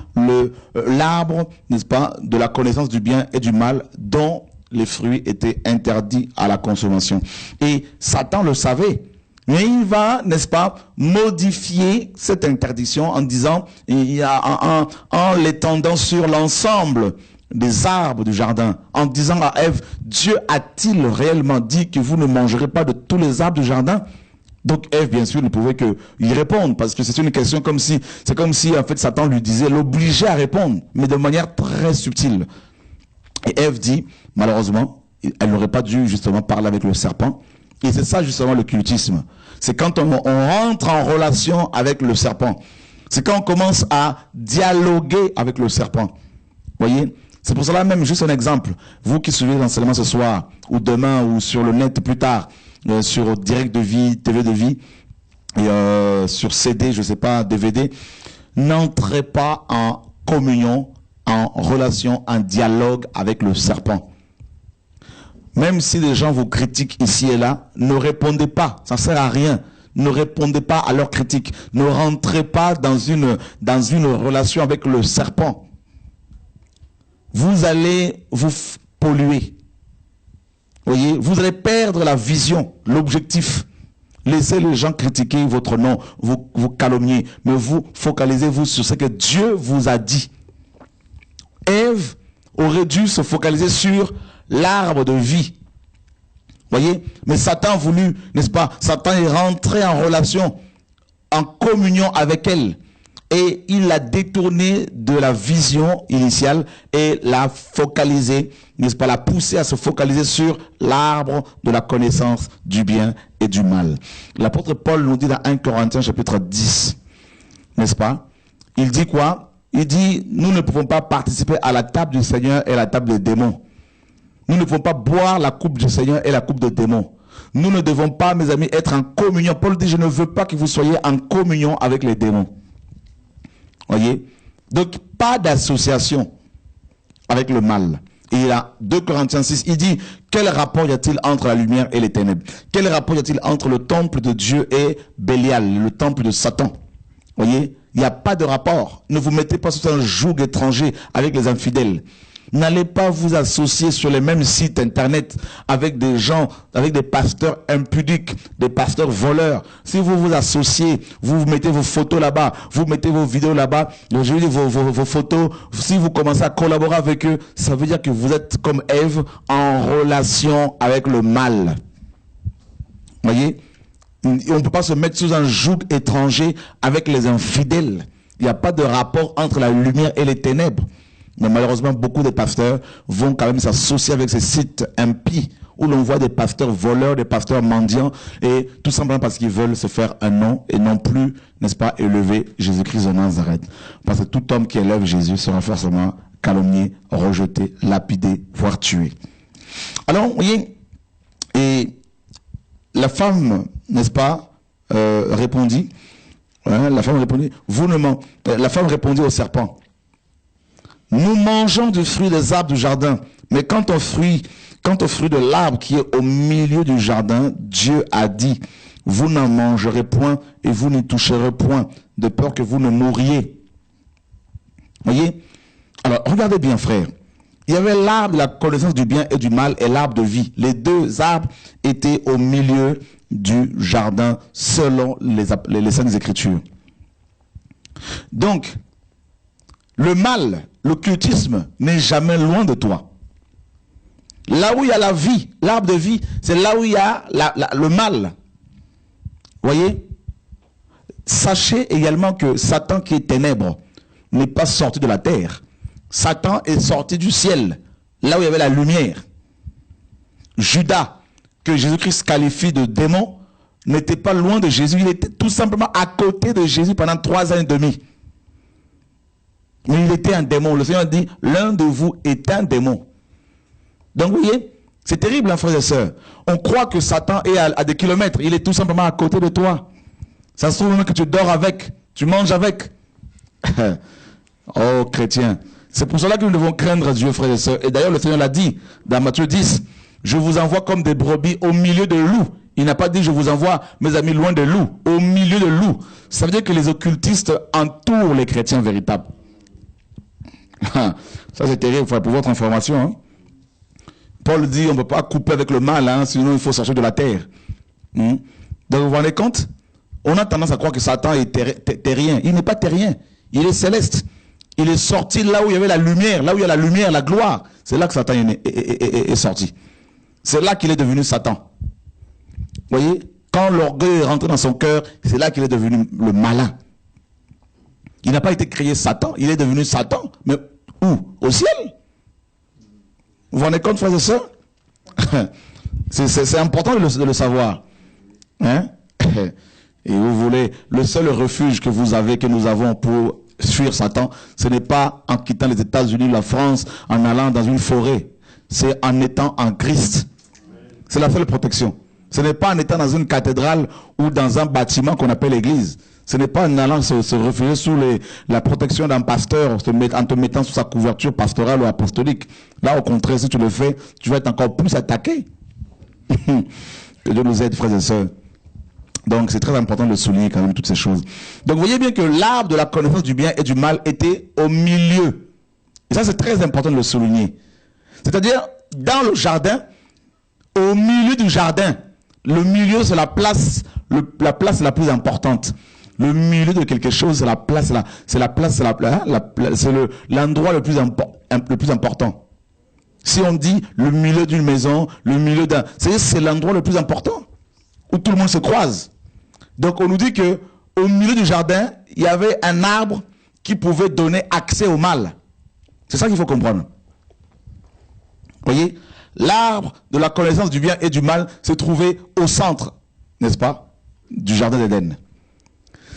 l'arbre, n'est-ce pas, de la connaissance du bien et du mal dont les fruits étaient interdits à la consommation. Et Satan le savait. Mais il va, n'est-ce pas, modifier cette interdiction en disant, en l'étendant sur l'ensemble des arbres du jardin, en disant à Ève, Dieu a-t-il réellement dit que vous ne mangerez pas de tous les arbres du jardin? Donc Ève, bien sûr, ne pouvait que y répondre, parce que c'est une question comme si, en fait, Satan lui disait, l'obligeait à répondre, mais de manière très subtile. Et Ève dit, malheureusement, elle n'aurait pas dû justement parler avec le serpent. Et c'est ça justement le cultisme. C'est quand on rentre en relation avec le serpent. C'est quand on commence à dialoguer avec le serpent. Voyez? C'est pour cela même, juste un exemple. Vous qui suivez l'enseignement ce soir, ou demain, ou sur le net plus tard, sur Direct de Vie, TV de Vie, et sur CD, je sais pas, DVD, n'entrez pas en communion, en relation, en dialogue avec le serpent. Même si les gens vous critiquent ici et là, ne répondez pas, ça ne sert à rien. Ne répondez pas à leurs critiques. Ne rentrez pas dans une relation avec le serpent. Vous allez vous polluer. Voyez, vous allez perdre la vision, l'objectif. Laissez les gens critiquer votre nom, vous calomnier, mais vous focalisez-vous sur ce que Dieu vous a dit. Ève aurait dû se focaliser sur l'arbre de vie. Voyez? Mais Satan a voulu, n'est-ce pas? Satan est rentré en relation, en communion avec elle. Et il l'a détourné de la vision initiale et l'a focalisé, n'est-ce pas? L'a poussé à se focaliser sur l'arbre de la connaissance du bien et du mal. L'apôtre Paul nous dit dans 1 Corinthiens chapitre 10, n'est-ce pas? Il dit quoi? Il dit, nous ne pouvons pas participer à la table du Seigneur et à la table des démons. Nous ne pouvons pas boire la coupe du Seigneur et la coupe des démons. Nous ne devons pas, mes amis, être en communion. Paul dit, je ne veux pas que vous soyez en communion avec les démons. Voyez? Donc, pas d'association avec le mal. Et il a 2 Corinthiens 6, il dit, quel rapport y a-t-il entre la lumière et les ténèbres? Quel rapport y a-t-il entre le temple de Dieu et Bélial, le temple de Satan? Voyez? Il n'y a pas de rapport. Ne vous mettez pas sous un joug étranger avec les infidèles. N'allez pas vous associer sur les mêmes sites internet avec des gens, avec des pasteurs impudiques, des pasteurs voleurs. Si vous vous associez, vous mettez vos photos là-bas, vous mettez vos vidéos là-bas, je veux dire vos photos, si vous commencez à collaborer avec eux, ça veut dire que vous êtes comme Ève en relation avec le mal. Voyez? On ne peut pas se mettre sous un joug étranger avec les infidèles. Il n'y a pas de rapport entre la lumière et les ténèbres. Mais malheureusement, beaucoup de pasteurs vont quand même s'associer avec ces sites impies où l'on voit des pasteurs voleurs, des pasteurs mendiants, et tout simplement parce qu'ils veulent se faire un nom et non plus, n'est-ce pas, élever Jésus-Christ de Nazareth. Parce que tout homme qui élève Jésus sera forcément calomnié, rejeté, lapidé, voire tué. Alors, vous voyez, et la femme, n'est-ce pas, répondit, la femme répondit, la femme répondit au serpent. Nous mangeons du fruit des arbres du jardin, mais quant au fruit de l'arbre qui est au milieu du jardin, Dieu a dit, vous n'en mangerez point et vous n'y toucherez point, de peur que vous ne mouriez. Voyez? Alors, regardez bien, frère. Il y avait l'arbre de la connaissance du bien et du mal et l'arbre de vie. Les deux arbres étaient au milieu du jardin, selon les Saintes Écritures. Donc, le mal, l'occultisme n'est jamais loin de toi. Là où il y a la vie, l'arbre de vie, c'est là où il y a le mal. Voyez? Sachez également que Satan qui est ténèbres n'est pas sorti de la terre. Satan est sorti du ciel, là où il y avait la lumière. Judas, que Jésus-Christ qualifie de démon, n'était pas loin de Jésus. Il était tout simplement à côté de Jésus pendant 3 ans et demi. Mais il était un démon. Le Seigneur dit, l'un de vous est un démon. Donc vous voyez, c'est terrible, hein, frères et sœurs. On croit que Satan est à des kilomètres. Il est tout simplement à côté de toi. Ça se trouve même que tu dors avec, tu manges avec. Oh, chrétien. C'est pour cela que nous devons craindre Dieu, frères et sœurs. Et d'ailleurs, le Seigneur l'a dit dans Matthieu 10. Je vous envoie comme des brebis au milieu de loups. Il n'a pas dit je vous envoie, mes amis, loin de loups, au milieu de loups. Ça veut dire que les occultistes entourent les chrétiens véritables. Ça c'est terrible, pour votre information. Hein. Paul dit on ne peut pas couper avec le mal, hein, sinon il faut sortir de la terre. Donc vous vous rendez compte? On a tendance à croire que Satan est terrien. Il n'est pas terrien, il est céleste. Il est sorti là où il y avait la lumière, là où il y a la lumière, la gloire. C'est là que Satan est sorti. C'est là qu'il est devenu Satan. Vous voyez, quand l'orgueil est rentré dans son cœur, c'est là qu'il est devenu le malin. Il n'a pas été créé Satan, il est devenu Satan. Mais où? Au ciel. Vous vous rendez compte, frères et sœurs? C'est important de le savoir. Hein? Et vous voulez, le seul refuge que vous avez, que nous avons pour fuir Satan, ce n'est pas en quittant les États-Unis, la France, en allant dans une forêt. C'est en étant en Christ. C'est la seule protection. Ce n'est pas en étant dans une cathédrale ou dans un bâtiment qu'on appelle l'église. Ce n'est pas en allant se réfugier sous la protection d'un pasteur, en te mettant sous sa couverture pastorale ou apostolique. Là, au contraire, si tu le fais, tu vas être encore plus attaqué. Que Dieu nous aide, frères et sœurs. Donc, c'est très important de souligner quand même toutes ces choses. Donc, vous voyez bien que l'arbre de la connaissance du bien et du mal était au milieu. Et ça, c'est très important de le souligner. C'est-à-dire, dans le jardin, au milieu du jardin, le milieu, c'est la place la plus importante. Le milieu de quelque chose, c'est l'endroit le plus important. Si on dit le milieu d'une maison, le milieu d'un, c'est l'endroit le plus important où tout le monde se croise. Donc on nous dit que au milieu du jardin, il y avait un arbre qui pouvait donner accès au mal. C'est ça qu'il faut comprendre. Vous voyez, l'arbre de la connaissance du bien et du mal se trouvait au centre, n'est-ce pas, du jardin d'Éden.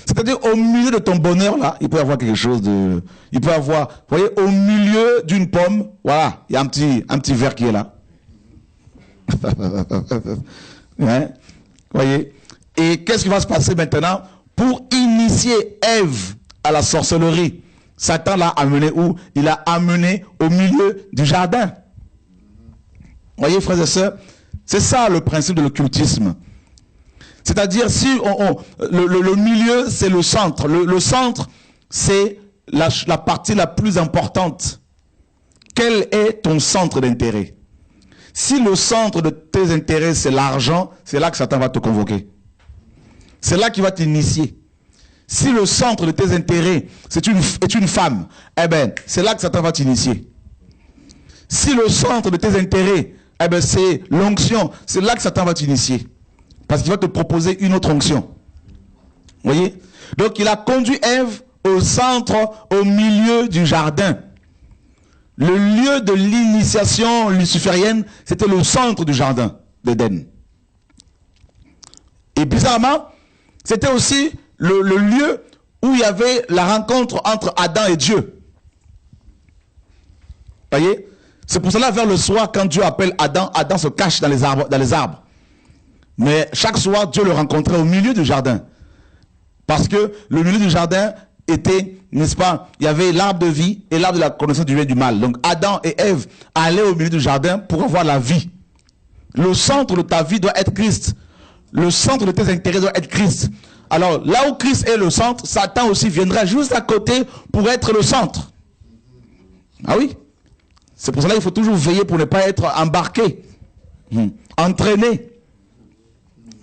C'est-à-dire au milieu de ton bonheur là, il peut y avoir quelque chose de, il peut y avoir, vous voyez, au milieu d'une pomme, voilà, il y a un petit ver qui est là. Hein? Vous voyez? Et qu'est-ce qui va se passer maintenant? Pour initier Ève à la sorcellerie, Satan l'a amené où? Il l'a amené au milieu du jardin. Vous voyez, frères et sœurs, c'est ça le principe de l'occultisme. C'est-à-dire, si le milieu, c'est le centre. Le centre, c'est la partie la plus importante. Quel est ton centre d'intérêt? Si le centre de tes intérêts, c'est l'argent, c'est là que Satan va te convoquer. C'est là qu'il va t'initier. Si le centre de tes intérêts, est une femme, eh bien, c'est là que Satan va t'initier. Si le centre de tes intérêts, eh bien, c'est l'onction, c'est là que Satan va t'initier. Parce qu'il va te proposer une autre onction. Vous voyez? Donc, il a conduit Ève au centre, au milieu du jardin. Le lieu de l'initiation luciférienne, c'était le centre du jardin d'Éden. Et bizarrement, c'était aussi le lieu où il y avait la rencontre entre Adam et Dieu. Vous voyez? C'est pour cela, vers le soir, quand Dieu appelle Adam, Adam se cache dans les arbres. Mais chaque soir, Dieu le rencontrait au milieu du jardin. Parce que le milieu du jardin était, n'est-ce pas, il y avait l'arbre de vie et l'arbre de la connaissance du bien et du mal. Donc Adam et Ève allaient au milieu du jardin pour avoir la vie. Le centre de ta vie doit être Christ. Le centre de tes intérêts doit être Christ. Alors là où Christ est le centre, Satan aussi viendra juste à côté pour être le centre. Ah oui? C'est pour cela qu'il faut toujours veiller pour ne pas être embarqué, entraîné.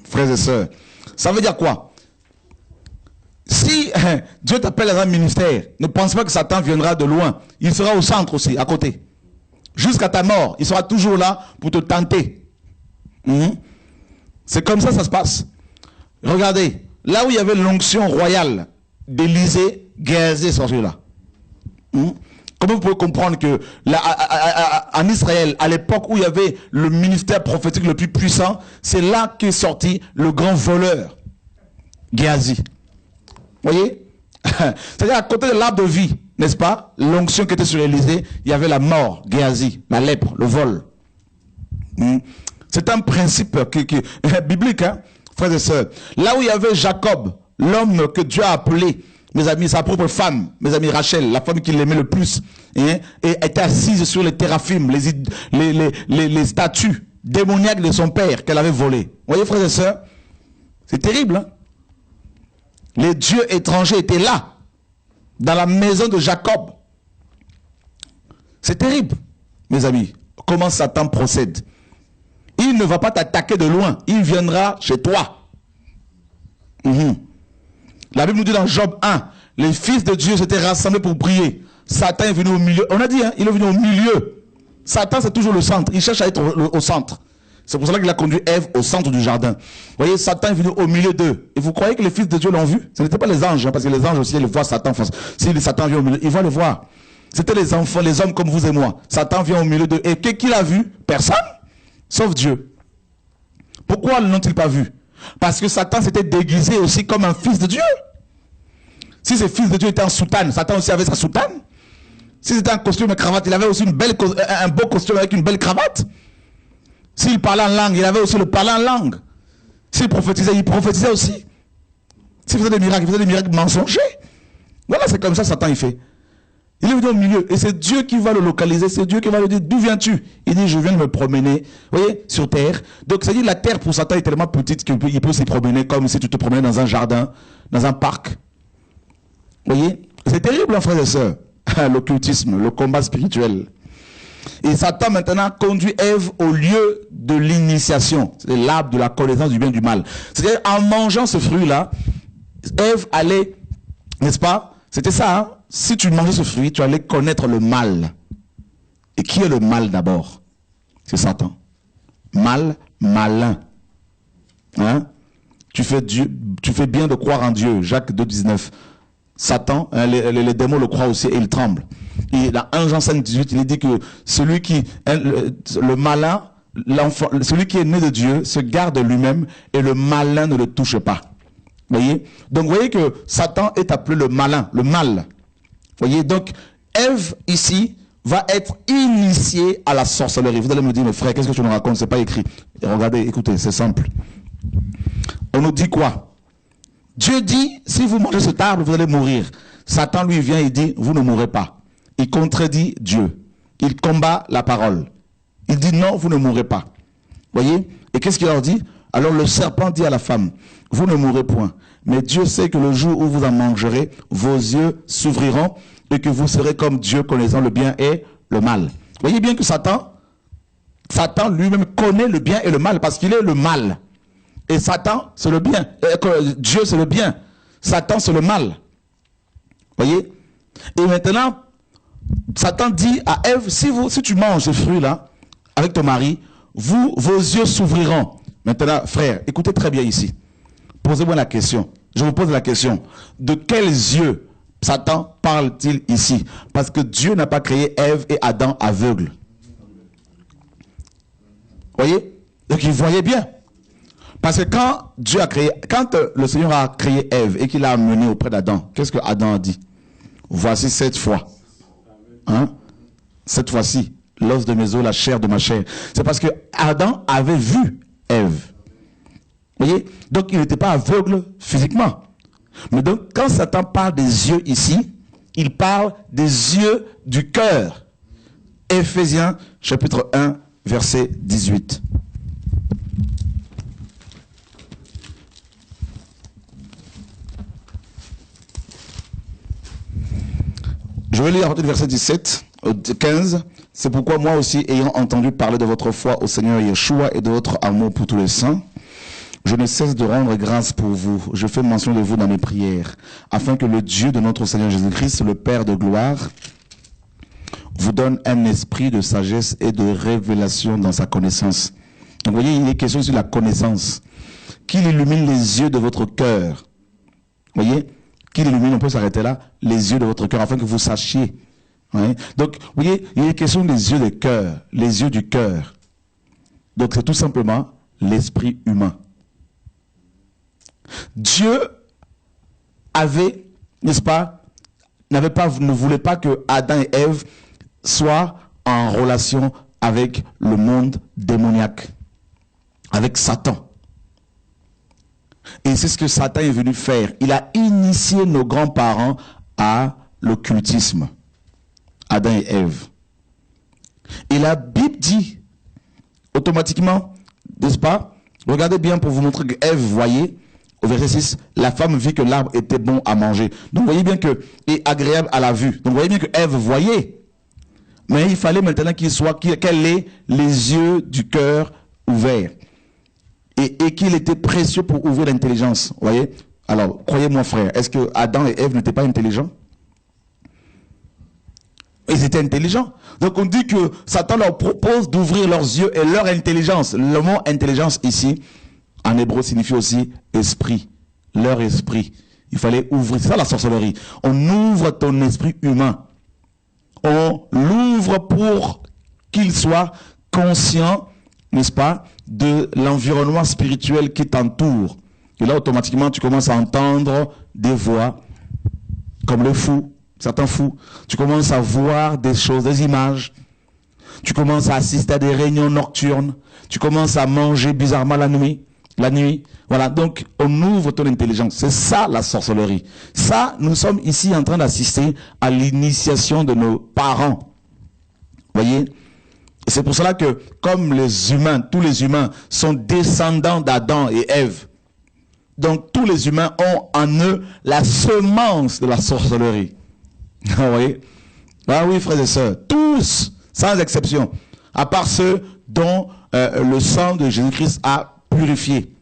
Frères et sœurs, ça veut dire quoi? Si Dieu t'appelle dans un ministère, ne pense pas que Satan viendra de loin. Il sera au centre aussi, à côté. Jusqu'à ta mort, il sera toujours là pour te tenter. C'est comme ça se passe. Regardez, là où il y avait l'onction royale d'Élisée, Géasi est sorti là. Comment vous pouvez comprendre que en Israël, à l'époque où il y avait le ministère prophétique le plus puissant, c'est là qu'est sorti le grand voleur, Géasi. Vous voyez? C'est-à-dire à côté de l'arbre de vie, n'est-ce pas? L'onction qui était sur Élysée, il y avait la mort, Géasi, la lèpre, le vol. C'est un principe biblique, hein, frères et sœurs. Là où il y avait Jacob, l'homme que Dieu a appelé, mes amis, sa propre femme, mes amis, Rachel, la femme qu'il aimait le plus, et était assise sur les téraphimes, les statues démoniaques de son père qu'elle avait volées. Vous voyez, frères et sœurs, c'est terrible. Hein? Les dieux étrangers étaient là, dans la maison de Jacob. C'est terrible, mes amis, comment Satan procède. Il ne va pas t'attaquer de loin, il viendra chez toi. La Bible nous dit dans Job 1, les fils de Dieu s'étaient rassemblés pour prier. Satan est venu au milieu. On a dit, hein, il est venu au milieu. Satan, c'est toujours le centre. Il cherche à être au centre. C'est pour cela qu'il a conduit Ève au centre du jardin. Vous voyez, Satan est venu au milieu d'eux. Et vous croyez que les fils de Dieu l'ont vu? Ce n'étaient pas les anges, hein, parce que les anges aussi, ils voient Satan. Si Satan vient au milieu, ils vont le voir. C'était les enfants, les hommes comme vous et moi. Satan vient au milieu d'eux. Et qui l'a vu? Personne. Sauf Dieu. Pourquoi ne l'ont-ils pas vu? Parce que Satan s'était déguisé aussi comme un fils de Dieu. Si ces fils de Dieu étaient en soutane, Satan aussi avait sa soutane. Si c'était un costume et cravate, il avait aussi un beau costume avec une belle cravate. S'il parlait en langue, il avait aussi le parler en langue. S'il prophétisait, il prophétisait aussi. S'il faisait des miracles, il faisait des miracles mensongers. Voilà, c'est comme ça Satan il fait. Il est venu au milieu et c'est Dieu qui va le localiser, c'est Dieu qui va lui dire d'où viens-tu? Il dit je viens de me promener, vous voyez, sur terre. Donc c'est-à-dire la terre pour Satan est tellement petite qu'il peut s'y promener comme si tu te promenais dans un jardin, dans un parc. Vous voyez, c'est terrible, hein, frères et sœurs, l'occultisme, le combat spirituel. Et Satan maintenant conduit Ève au lieu de l'initiation, c'est l'arbre de la connaissance du bien et du mal. C'est-à-dire en mangeant ce fruit-là, Ève allait, n'est-ce pas? C'était ça, hein? Si tu mangeais ce fruit, tu allais connaître le mal. Et qui est le mal d'abord? C'est Satan. Mal, malin. Hein? Tu fais bien de croire en Dieu. Jacques 2, 19. Satan, hein, les démons le croient aussi et ils tremblent. Et dans 1 Jean 5, 18, il dit que celui qui, le malin, l'enfant, celui qui est né de Dieu se garde lui-même et le malin ne le touche pas. Voyez? Donc vous voyez que Satan est appelé le malin, le mal. Voyez? Donc Ève ici va être initiée à la sorcellerie. Vous allez me dire, mais frère, qu'est-ce que tu nous racontes? C'est pas écrit. Et regardez, écoutez, c'est simple. On nous dit quoi? Dieu dit, si vous mangez cet arbre, vous allez mourir. Satan lui vient et dit, vous ne mourrez pas. Il contredit Dieu. Il combat la parole. Il dit non, vous ne mourrez pas. Voyez? Et qu'est-ce qu'il leur dit? Alors le serpent dit à la femme, vous ne mourrez point. Mais Dieu sait que le jour où vous en mangerez, vos yeux s'ouvriront et que vous serez comme Dieu connaissant le bien et le mal. Voyez bien que Satan lui-même connaît le bien et le mal parce qu'il est le mal. Et Satan, c'est le bien. Dieu, c'est le bien. Satan, c'est le mal. Voyez? Et maintenant, Satan dit à Ève, si tu manges ce fruit-là, avec ton mari, vos yeux s'ouvriront. Maintenant, frère, écoutez très bien ici. Posez-moi la question. Je vous pose la question. De quels yeux Satan parle-t-il ici? Parce que Dieu n'a pas créé Ève et Adam aveugles. Voyez? Donc, ils voyaient bien. Parce que quand le Seigneur a créé Ève et qu'il l'a amenée auprès d'Adam, qu'est-ce que Adam a dit? Voici cette fois. Hein? Cette fois-ci, l'os de mes os, la chair de ma chair. C'est parce que Adam avait vu Ève. Vous voyez? Donc il n'était pas aveugle physiquement. Mais donc quand Satan parle des yeux ici, il parle des yeux du cœur. Éphésiens chapitre 1, verset 18. Je vais lire à partir du verset 17 au 15. C'est pourquoi moi aussi, ayant entendu parler de votre foi au Seigneur Yeshua et de votre amour pour tous les saints, je ne cesse de rendre grâce pour vous. Je fais mention de vous dans mes prières, afin que le Dieu de notre Seigneur Jésus-Christ, le Père de gloire, vous donne un esprit de sagesse et de révélation dans sa connaissance. Donc vous voyez, il est question sur la connaissance. Qu'il illumine les yeux de votre cœur. Vous voyez? Qu'il illumine, on peut s'arrêter là, les yeux de votre cœur, afin que vous sachiez Ouais. Donc, vous voyez, il y a une question des yeux du cœur, les yeux du cœur. Donc, c'est tout simplement l'esprit humain. Dieu avait, n'est-ce pas, ne voulait pas que Adam et Ève soient en relation avec le monde démoniaque, avec Satan. Et c'est ce que Satan est venu faire. Il a initié nos grands-parents à l'occultisme. Adam et Ève. Et la Bible dit, automatiquement, n'est-ce pas? Regardez bien pour vous montrer que Ève voyait, au verset 6, la femme vit que l'arbre était bon à manger. Donc vous voyez bien que, et agréable à la vue. Donc vous voyez bien que Ève voyait. Mais il fallait maintenant qu'elle ait les yeux du cœur ouverts. Et qu'il était précieux pour ouvrir l'intelligence. Vous voyez? Alors, croyez-moi frère, est-ce que Adam et Ève n'étaient pas intelligents? Ils étaient intelligents. Donc on dit que Satan leur propose d'ouvrir leurs yeux et leur intelligence. Le mot intelligence ici, en hébreu, signifie aussi esprit. Leur esprit. Il fallait ouvrir. C'est ça la sorcellerie. On ouvre ton esprit humain. On l'ouvre pour qu'il soit conscient, n'est-ce pas, de l'environnement spirituel qui t'entoure. Et là, automatiquement, tu commences à entendre des voix, comme le fou, certains fous. Tu commences à voir des choses, des images. Tu commences à assister à des réunions nocturnes. Tu commences à manger bizarrement la nuit. Voilà, donc on ouvre ton intelligence. C'est ça la sorcellerie. Ça, nous sommes ici en train d'assister à l'initiation de nos parents. Vous voyez? Et c'est pour cela que, comme les humains, tous les humains sont descendants d'Adam et Ève, donc tous les humains ont en eux la semence de la sorcellerie. Vous voyez? Ah oui, frères et sœurs, tous, sans exception, à part ceux dont le sang de Jésus-Christ a purifié.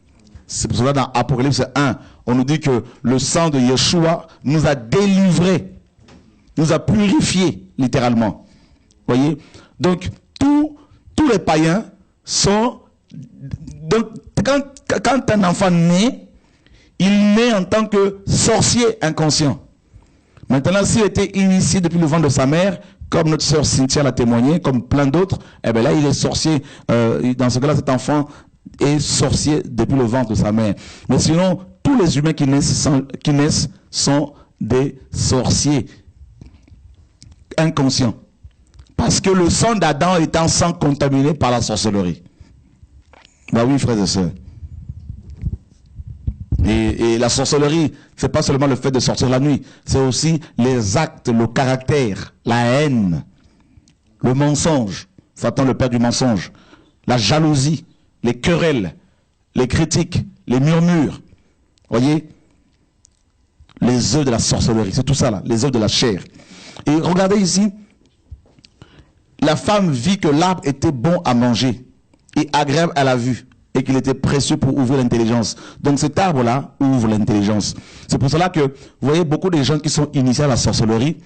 C'est pour cela dans Apocalypse 1, on nous dit que le sang de Yeshua nous a délivrés, nous a purifiés, littéralement. Vous voyez? Donc, tous les païens sont... Donc, quand un enfant naît, il naît en tant que sorcier inconscient. Maintenant, s'il était initié depuis le ventre de sa mère, comme notre sœur Cynthia l'a témoigné, comme plein d'autres, eh bien là, il est sorcier. Dans ce cas-là, cet enfant est sorcier depuis le ventre de sa mère. Mais sinon, tous les humains qui naissent sont des sorciers inconscients. Parce que le sang d'Adam est un sang contaminé par la sorcellerie. Ben oui, frères et sœurs. Et la sorcellerie, c'est pas seulement le fait de sortir la nuit, c'est aussi les actes, le caractère, la haine, le mensonge, Satan le père du mensonge, la jalousie, les querelles, les critiques, les murmures. Voyez? Les œufs de la sorcellerie, c'est tout ça là, les œufs de la chair. Et regardez ici, la femme vit que l'arbre était bon à manger et agréable à la vue, et qu'il était précieux pour ouvrir l'intelligence. Donc cet arbre-là ouvre l'intelligence. C'est pour cela que, vous voyez, beaucoup de gens qui sont initiés à la sorcellerie,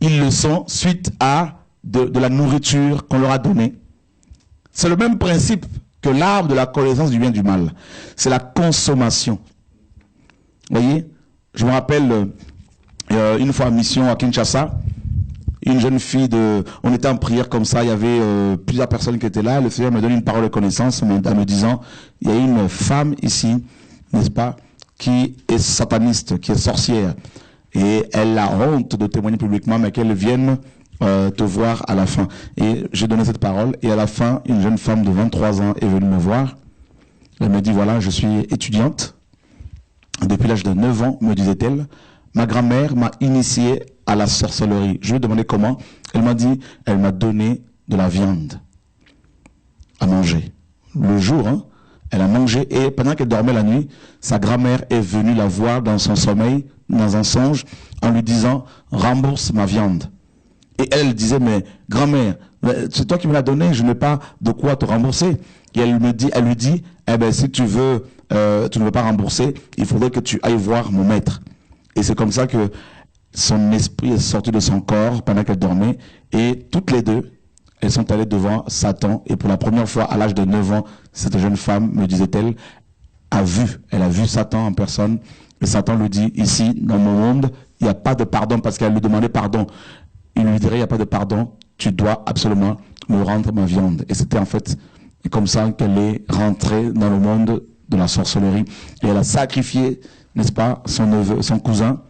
ils le sont suite à de la nourriture qu'on leur a donnée. C'est le même principe que l'arbre de la connaissance du bien et du mal. C'est la consommation. Vous voyez, je me rappelle une fois en mission à Kinshasa, une jeune fille on était en prière comme ça, il y avait plusieurs personnes qui étaient là, le Seigneur m'a donné une parole de connaissance en me disant, il y a une femme ici, n'est-ce pas, qui est sataniste, qui est sorcière, et elle a honte de témoigner publiquement, mais qu'elle vienne te voir à la fin. Et j'ai donné cette parole, et à la fin, une jeune femme de 23 ans est venue me voir, elle me dit, voilà, je suis étudiante, depuis l'âge de 9 ans, me disait-elle, ma grand-mère m'a initié à la sorcellerie. Je lui ai demandé comment. Elle m'a dit, elle m'a donné de la viande à manger. Le jour, hein, elle a mangé et pendant qu'elle dormait la nuit, sa grand-mère est venue la voir dans son sommeil, dans un songe, en lui disant, rembourse ma viande. Et elle disait, mais grand-mère, c'est toi qui me l'as donné, je n'ai pas de quoi te rembourser. Et elle lui dit, eh ben, si tu ne veux pas rembourser, il faudrait que tu ailles voir mon maître. Et c'est comme ça que son esprit est sorti de son corps pendant qu'elle dormait. Et toutes les deux, elles sont allées devant Satan. Et pour la première fois, à l'âge de 9 ans, cette jeune femme, me disait-elle, elle a vu Satan en personne. Et Satan lui dit, ici, dans mon monde, il n'y a pas de pardon, parce qu'elle lui demandait pardon. il lui dirait, il n'y a pas de pardon, tu dois absolument me rendre ma viande. Et c'était en fait comme ça qu'elle est rentrée dans le monde de la sorcellerie. Et elle a sacrifié, n'est-ce pas, son neveu, son cousin.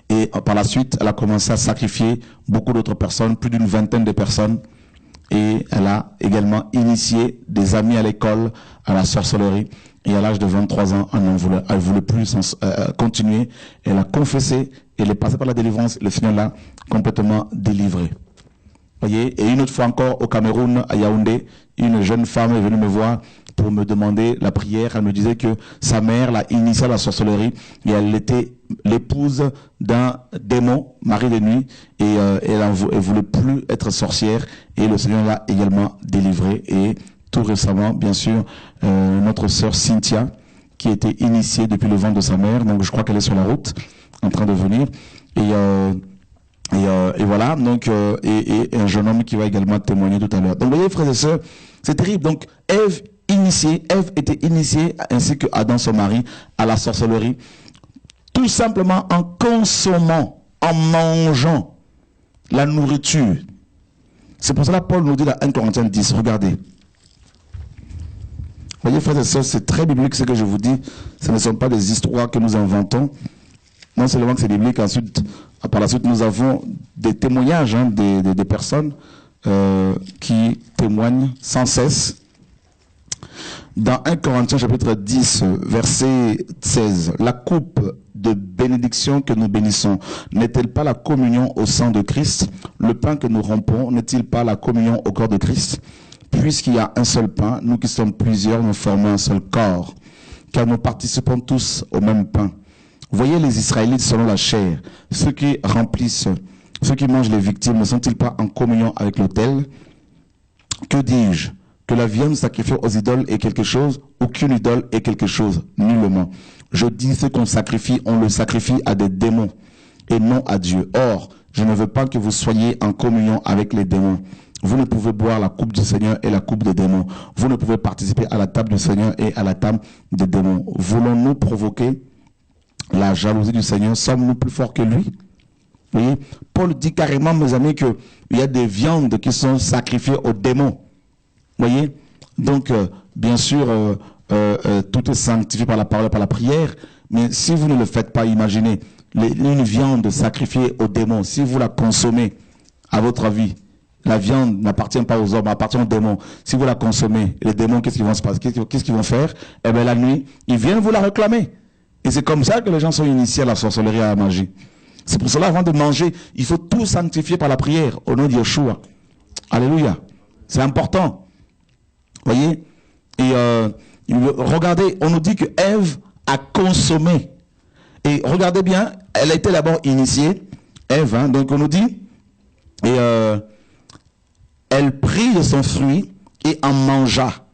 Et par la suite, elle a commencé à sacrifier beaucoup d'autres personnes, plus d'une vingtaine de personnes. Et elle a également initié des amis à l'école à la sorcellerie. Et à l'âge de 23 ans, elle ne voulait plus continuer. Elle a confessé, elle est passée par la délivrance. Le Seigneur l'a complètement délivrée. Voyez, et une autre fois encore au Cameroun, à Yaoundé, une jeune femme est venue me voir pour me demander la prière. Elle me disait que sa mère l'a initiée à la sorcellerie et elle était l'épouse d'un démon, mari de nuit, et elle voulait plus être sorcière et le Seigneur l'a également délivrée. Et tout récemment, bien sûr, notre sœur Cynthia, qui a été initiée depuis le ventre de sa mère, donc je crois qu'elle est sur la route, en train de venir, et voilà, donc, et un jeune homme qui va également témoigner tout à l'heure. Donc, vous voyez, frères et sœurs, c'est terrible. Donc, Ève était initiée, ainsi que Adam, son mari, à la sorcellerie, tout simplement en consommant, en mangeant la nourriture. C'est pour cela que Paul nous dit dans 1 Corinthiens 10, regardez. Vous voyez, frères et sœurs, c'est très biblique ce que je vous dis. Ce ne sont pas des histoires que nous inventons. Non seulement que c'est biblique, ensuite, par la suite, nous avons des témoignages des personnes qui témoignent sans cesse. Dans 1 Corinthiens chapitre 10, verset 16, la coupe de bénédiction que nous bénissons n'est-elle pas la communion au sang de Christ? Le pain que nous rompons n'est-il pas la communion au corps de Christ? Puisqu'il y a un seul pain, nous qui sommes plusieurs, nous formons un seul corps, car nous participons tous au même pain. Voyez les Israélites selon la chair, ceux qui remplissent, ceux qui mangent les victimes, ne sont-ils pas en communion avec l'autel? Que dis-je? Que la viande sacrifiée aux idoles est quelque chose, ou qu'une idole est quelque chose? Nullement. Je dis ce qu'on sacrifie, on le sacrifie à des démons, et non à Dieu. Or, je ne veux pas que vous soyez en communion avec les démons. Vous ne pouvez boire la coupe du Seigneur et la coupe des démons. Vous ne pouvez participer à la table du Seigneur et à la table des démons. Voulons-nous provoquer la jalousie du Seigneur? Sommes-nous plus forts que lui? Vous voyez, Paul dit carrément, mes amis, qu'il y a des viandes qui sont sacrifiées aux démons. Vous voyez, donc, bien sûr, tout est sanctifié par la parole et par la prière, mais si vous ne le faites pas, imaginez, une viande sacrifiée aux démons, si vous la consommez, à votre avis, la viande n'appartient pas aux hommes, elle appartient aux démons. Si vous la consommez, les démons, qu'est-ce qu'ils vont se passer? Qu'est-ce qu'ils vont faire? Eh bien, la nuit, ils viennent vous la réclamer. Et c'est comme ça que les gens sont initiés à la sorcellerie et à la magie. C'est pour cela, avant de manger, il faut tout sanctifier par la prière, au nom de Yeshua. Alléluia. C'est important. Vous voyez? Et regardez, on nous dit que Ève a consommé. Et regardez bien, elle a été d'abord initiée, Ève, hein, donc on nous dit, et elle prit de son fruit et en mangea.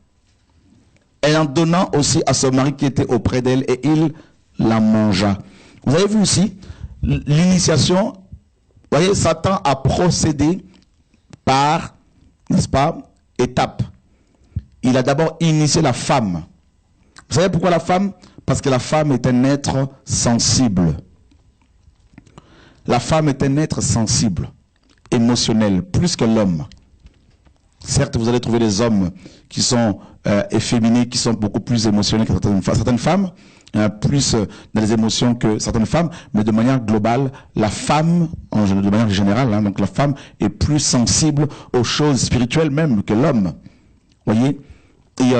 Elle en donnant aussi à son mari qui était auprès d'elle et il la mangea. Vous avez vu aussi, l'initiation, vous voyez, Satan a procédé par, n'est-ce pas, étapes. Il a d'abord initié la femme. Vous savez pourquoi la femme? Parce que la femme est un être sensible. La femme est un être sensible, émotionnel, plus que l'homme. Certes, vous allez trouver des hommes qui sont efféminés, qui sont beaucoup plus émotionnels que certaines femmes, plus dans les émotions que certaines femmes, mais de manière globale, la femme, de manière générale, hein, donc la femme est plus sensible aux choses spirituelles même que l'homme. Vous voyez? Et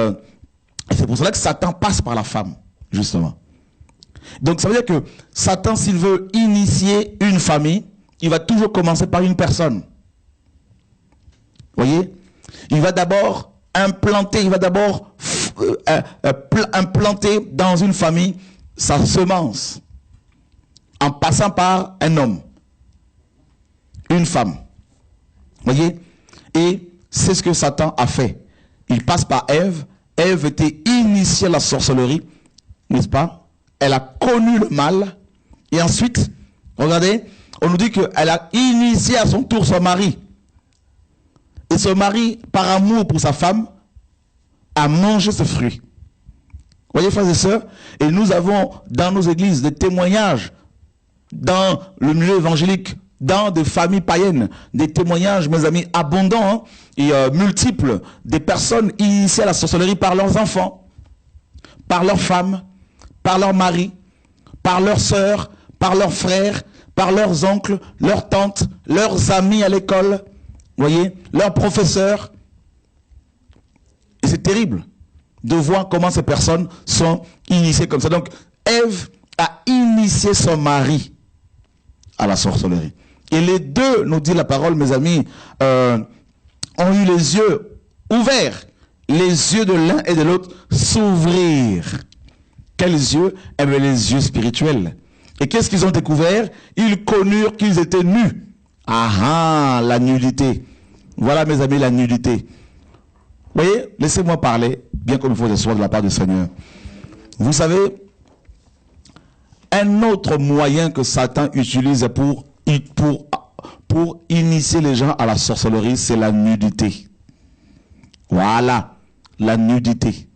c'est pour cela que Satan passe par la femme, justement. Donc ça veut dire que Satan, s'il veut initier une famille, il va toujours commencer par une personne. Vous voyez? Il va d'abord implanter, implanter dans une famille sa semence, en passant par un homme, une femme. Vous voyez? Et c'est ce que Satan a fait. Il passe par Ève. Ève était initiée à la sorcellerie, n'est-ce pas? Elle a connu le mal. Et ensuite, regardez, on nous dit qu'elle a initié à son tour son mari. Et son mari, par amour pour sa femme, a mangé ce fruit. Vous voyez, frères et sœurs? Et nous avons dans nos églises des témoignages dans le milieu évangélique dans des familles païennes, des témoignages, mes amis, abondants hein, et multiples, des personnes initiées à la sorcellerie par leurs enfants, par leurs femmes, par leurs maris, par leurs sœurs, par leurs frères, par leurs oncles, leurs tantes, leurs amis à l'école, voyez, leurs professeurs. Et c'est terrible de voir comment ces personnes sont initiées comme ça. Donc, Ève a initié son mari à la sorcellerie. Et les deux, nous dit la parole, mes amis, ont eu les yeux ouverts. Les yeux de l'un et de l'autre s'ouvrirent. Quels yeux? Eh bien, les yeux spirituels. Et qu'est-ce qu'ils ont découvert? Ils connurent qu'ils étaient nus. Ah ah, la nudité. Voilà, mes amis, la nudité. Vous voyez, laissez-moi parler, bien comme il faut ce soir de la part du Seigneur. Vous savez, un autre moyen que Satan utilise pour initier les gens à la sorcellerie, c'est la nudité. Voilà, la nudité.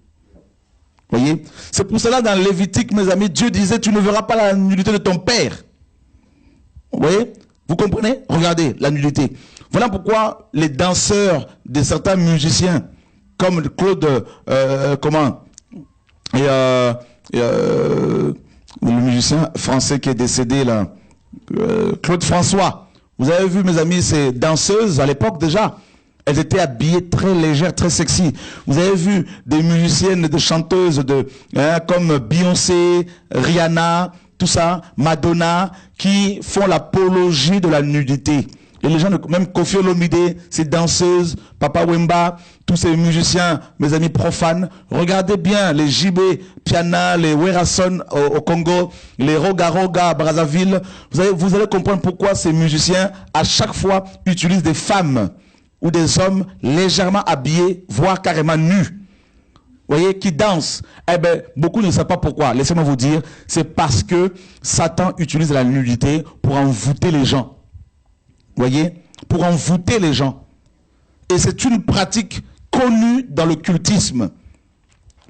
Vous voyez, c'est pour cela dans Lévitique, mes amis, Dieu disait, tu ne verras pas la nudité de ton père. Vous voyez, vous comprenez? Regardez, la nudité. Voilà pourquoi les danseurs de certains musiciens, comme Claude, le musicien français qui est décédé là, Claude François. Vous avez vu, mes amis, ces danseuses à l'époque déjà, elles étaient habillées très légères, très sexy. Vous avez vu des musiciennes, des chanteuses comme Beyoncé, Rihanna, tout ça, Madonna, qui font l'apologie de la nudité. Et les gens, même Koffi Olomide, ces danseuses, Papa Wemba, tous ces musiciens, mes amis profanes, regardez bien les JB, Piana, les Werason au Congo, les Roga Roga à Brazzaville. Vous allez comprendre pourquoi ces musiciens, à chaque fois, utilisent des femmes ou des hommes légèrement habillés, voire carrément nus. Vous voyez, qui dansent. Eh bien, beaucoup ne savent pas pourquoi. Laissez-moi vous dire, c'est parce que Satan utilise la nudité pour envoûter les gens. Vous voyez, pour envoûter les gens. Et c'est une pratique connue dans l'occultisme.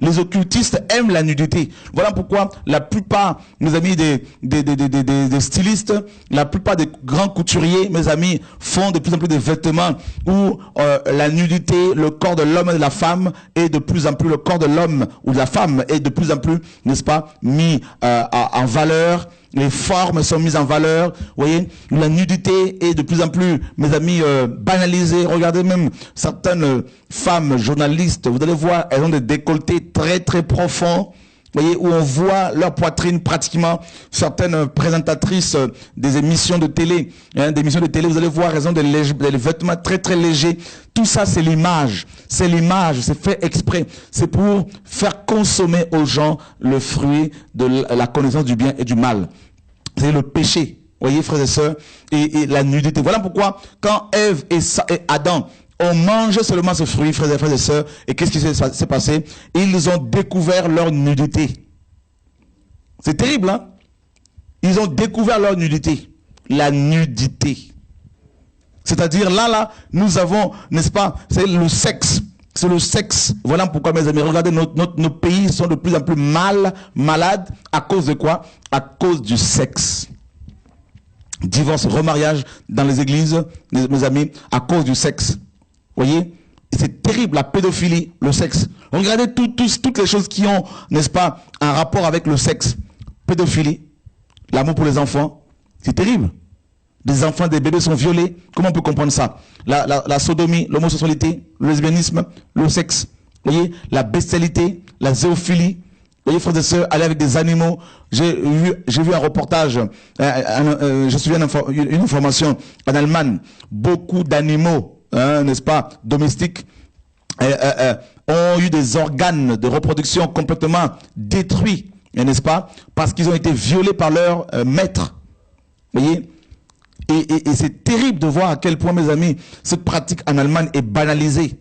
Les occultistes aiment la nudité. Voilà pourquoi la plupart, mes amis, des stylistes, la plupart des grands couturiers, mes amis, font de plus en plus de vêtements où la nudité, le corps de l'homme et de la femme est de plus en plus, le corps de l'homme ou de la femme est de plus en plus, n'est-ce pas, mis en valeur. Les formes sont mises en valeur. Vous voyez, la nudité est de plus en plus, mes amis, banalisée. Regardez même certaines femmes journalistes, vous allez voir, elles ont des décolletés très très profonds. Vous voyez, où on voit leur poitrine pratiquement. Certaines présentatrices des émissions de télé, vous allez voir, elles ont des vêtements très très légers. Tout ça, c'est l'image. C'est l'image, c'est fait exprès. C'est pour faire consommer aux gens le fruit de la connaissance du bien et du mal. C'est le péché. Vous voyez, frères et sœurs, et la nudité. Voilà pourquoi, quand Ève et Adam ont mangé seulement ce fruit, frères et sœurs, et qu'est-ce qui s'est passé? Ils ont découvert leur nudité. C'est terrible, hein? Ils ont découvert leur nudité. La nudité. C'est-à-dire, là, nous avons, n'est-ce pas, c'est le sexe. C'est le sexe. Voilà pourquoi, mes amis, regardez, nos pays sont de plus en plus malades. À cause de quoi? À cause du sexe. Divorce, remariage dans les églises, mes amis, à cause du sexe. Vous voyez? C'est terrible, la pédophilie, le sexe. Regardez toutes les choses qui ont, n'est-ce pas, un rapport avec le sexe. Pédophilie, l'amour pour les enfants, c'est terrible. Des enfants, des bébés sont violés. Comment on peut comprendre ça? La sodomie, l'homosexualité, le lesbianisme, le sexe. Vous voyez? La bestialité, la zoophilie. Vous voyez, frères et sœurs, aller avec des animaux. J'ai vu un reportage, je suis une information en Allemagne. Beaucoup d'animaux, n'est-ce pas, domestiques, ont eu des organes de reproduction complètement détruits, n'est-ce pas, parce qu'ils ont été violés par leur maître. Vous voyez? Et c'est terrible de voir à quel point, mes amis, cette pratique en Allemagne est banalisée.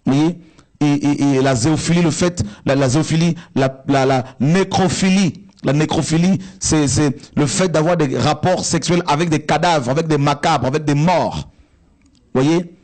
Vous voyez? Et la zoophilie, le fait, la zoophilie, la nécrophilie. La nécrophilie, c'est le fait d'avoir des rapports sexuels avec des cadavres, avec des macabres, avec des morts. Vous voyez?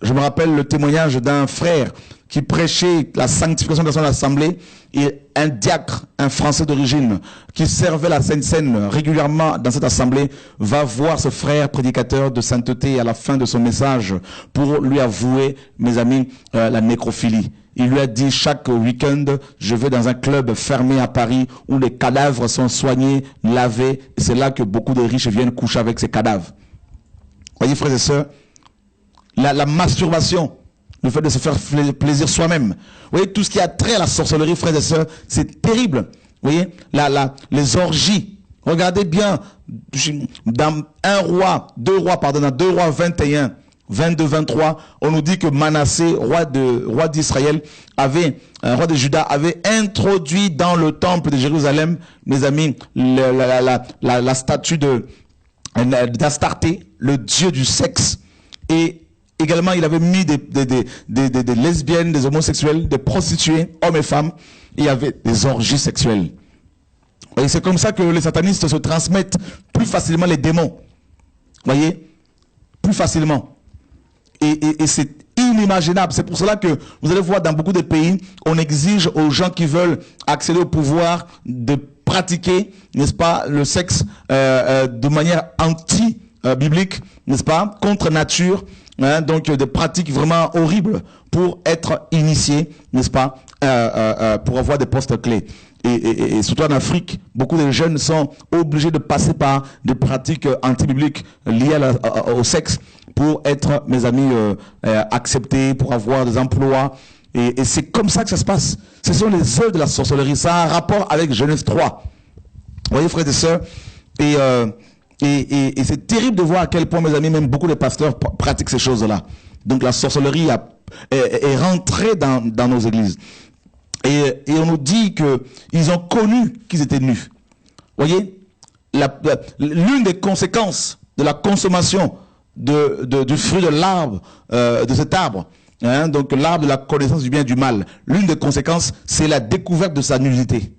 Je me rappelle le témoignage d'un frère qui prêchait la sanctification de son assemblée, et un diacre, un Français d'origine, qui servait la Sainte Seine régulièrement dans cette assemblée, va voir ce frère prédicateur de sainteté à la fin de son message pour lui avouer, mes amis, la nécrophilie. Il lui a dit, chaque week-end, je vais dans un club fermé à Paris où les cadavres sont soignés, lavés, et c'est là que beaucoup de riches viennent coucher avec ces cadavres. Voyez, frères et sœurs, la masturbation, le fait de se faire plaisir soi-même. Vous voyez, tout ce qui a trait à la sorcellerie, frères et sœurs, c'est terrible. Vous voyez, les orgies. Regardez bien, dans 2 Rois 21, 22, 23, on nous dit que Manassé, roi d'Israël, roi de Juda, avait introduit dans le temple de Jérusalem, mes amis, la statue d'Astarté, le dieu du sexe. Et également, il avait mis des lesbiennes, des homosexuels, des prostituées, hommes et femmes. Et il y avait des orgies sexuelles. Et c'est comme ça que les satanistes se transmettent plus facilement les démons. Voyez, plus facilement. Et c'est inimaginable. C'est pour cela que vous allez voir dans beaucoup de pays, on exige aux gens qui veulent accéder au pouvoir de pratiquer, n'est-ce pas, le sexe de manière anti-biblique, n'est-ce pas, contre nature, hein, donc des pratiques vraiment horribles pour être initiés, n'est-ce pas, pour avoir des postes clés. Et surtout en Afrique, beaucoup de jeunes sont obligés de passer par des pratiques anti-bibliques liées au sexe pour être, mes amis, acceptés, pour avoir des emplois. Et c'est comme ça que ça se passe. Ce sont les œuvres de la sorcellerie. Ça a un rapport avec Genèse 3. Vous voyez, frères et sœurs, et c'est terrible de voir à quel point, mes amis, même beaucoup de pasteurs pratiquent ces choses-là. Donc la sorcellerie est rentrée dans nos églises. Et on nous dit qu'ils ont connu qu'ils étaient nus. Vous voyez, l'une des conséquences de la consommation du fruit de l'arbre, de cet arbre, hein, donc l'arbre de la connaissance du bien et du mal, l'une des conséquences, c'est la découverte de sa nudité.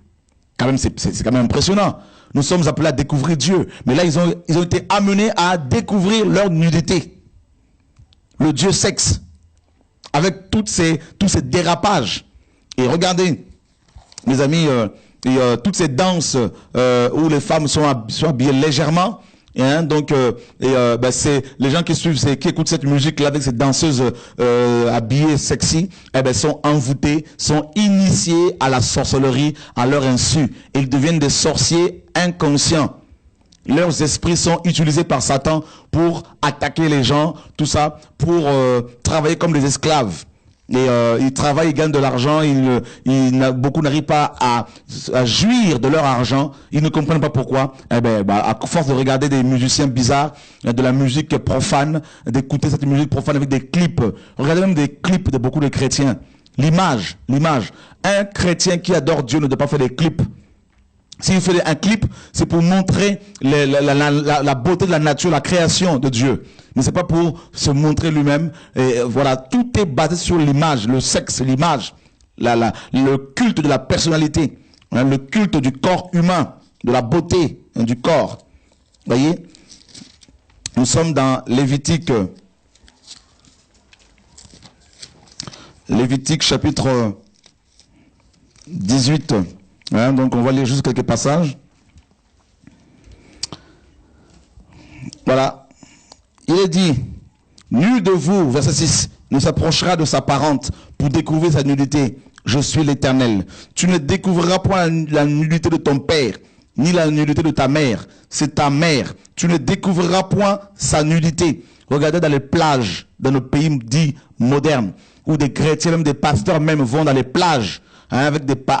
Quand même, c'est quand même impressionnant. Nous sommes appelés à découvrir Dieu. Mais là, ils ont été amenés à découvrir leur nudité. Le Dieu sexe. Avec tous ces dérapages. Et regardez, mes amis, toutes ces danses où les femmes sont habillées légèrement, hein, donc c'est les gens qui suivent, qui écoutent cette musique-là avec ces danseuses habillées sexy, sont envoûtés, sont initiés à la sorcellerie à leur insu. Ils deviennent des sorciers inconscients. Leurs esprits sont utilisés par Satan pour attaquer les gens, tout ça, pour travailler comme des esclaves. Et ils travaillent, ils gagnent de l'argent, beaucoup n'arrivent pas à jouir de leur argent, ils ne comprennent pas pourquoi. À force de regarder des musiciens bizarres, de la musique profane, d'écouter cette musique profane avec des clips, regardez même des clips de beaucoup de chrétiens. L'image. Un chrétien qui adore Dieu ne doit pas faire des clips. S'il fait un clip, c'est pour montrer la beauté de la nature, la création de Dieu. Mais c'est pas pour se montrer lui-même. Et voilà, tout est basé sur l'image, le sexe, l'image, le culte de la personnalité, hein, le culte du corps humain, de la beauté, hein, du corps. Vous voyez, nous sommes dans Lévitique chapitre 18. Hein, donc on va lire juste quelques passages. Voilà. Il est dit, nul de vous, verset 6, ne s'approchera de sa parente pour découvrir sa nudité. Je suis l'Éternel. Tu ne découvriras point la nudité de ton père, ni la nudité de ta mère. C'est ta mère. Tu ne découvriras point sa nudité. Regardez dans les plages, dans nos pays dits modernes, où des chrétiens, même des pasteurs même vont dans les plages, hein,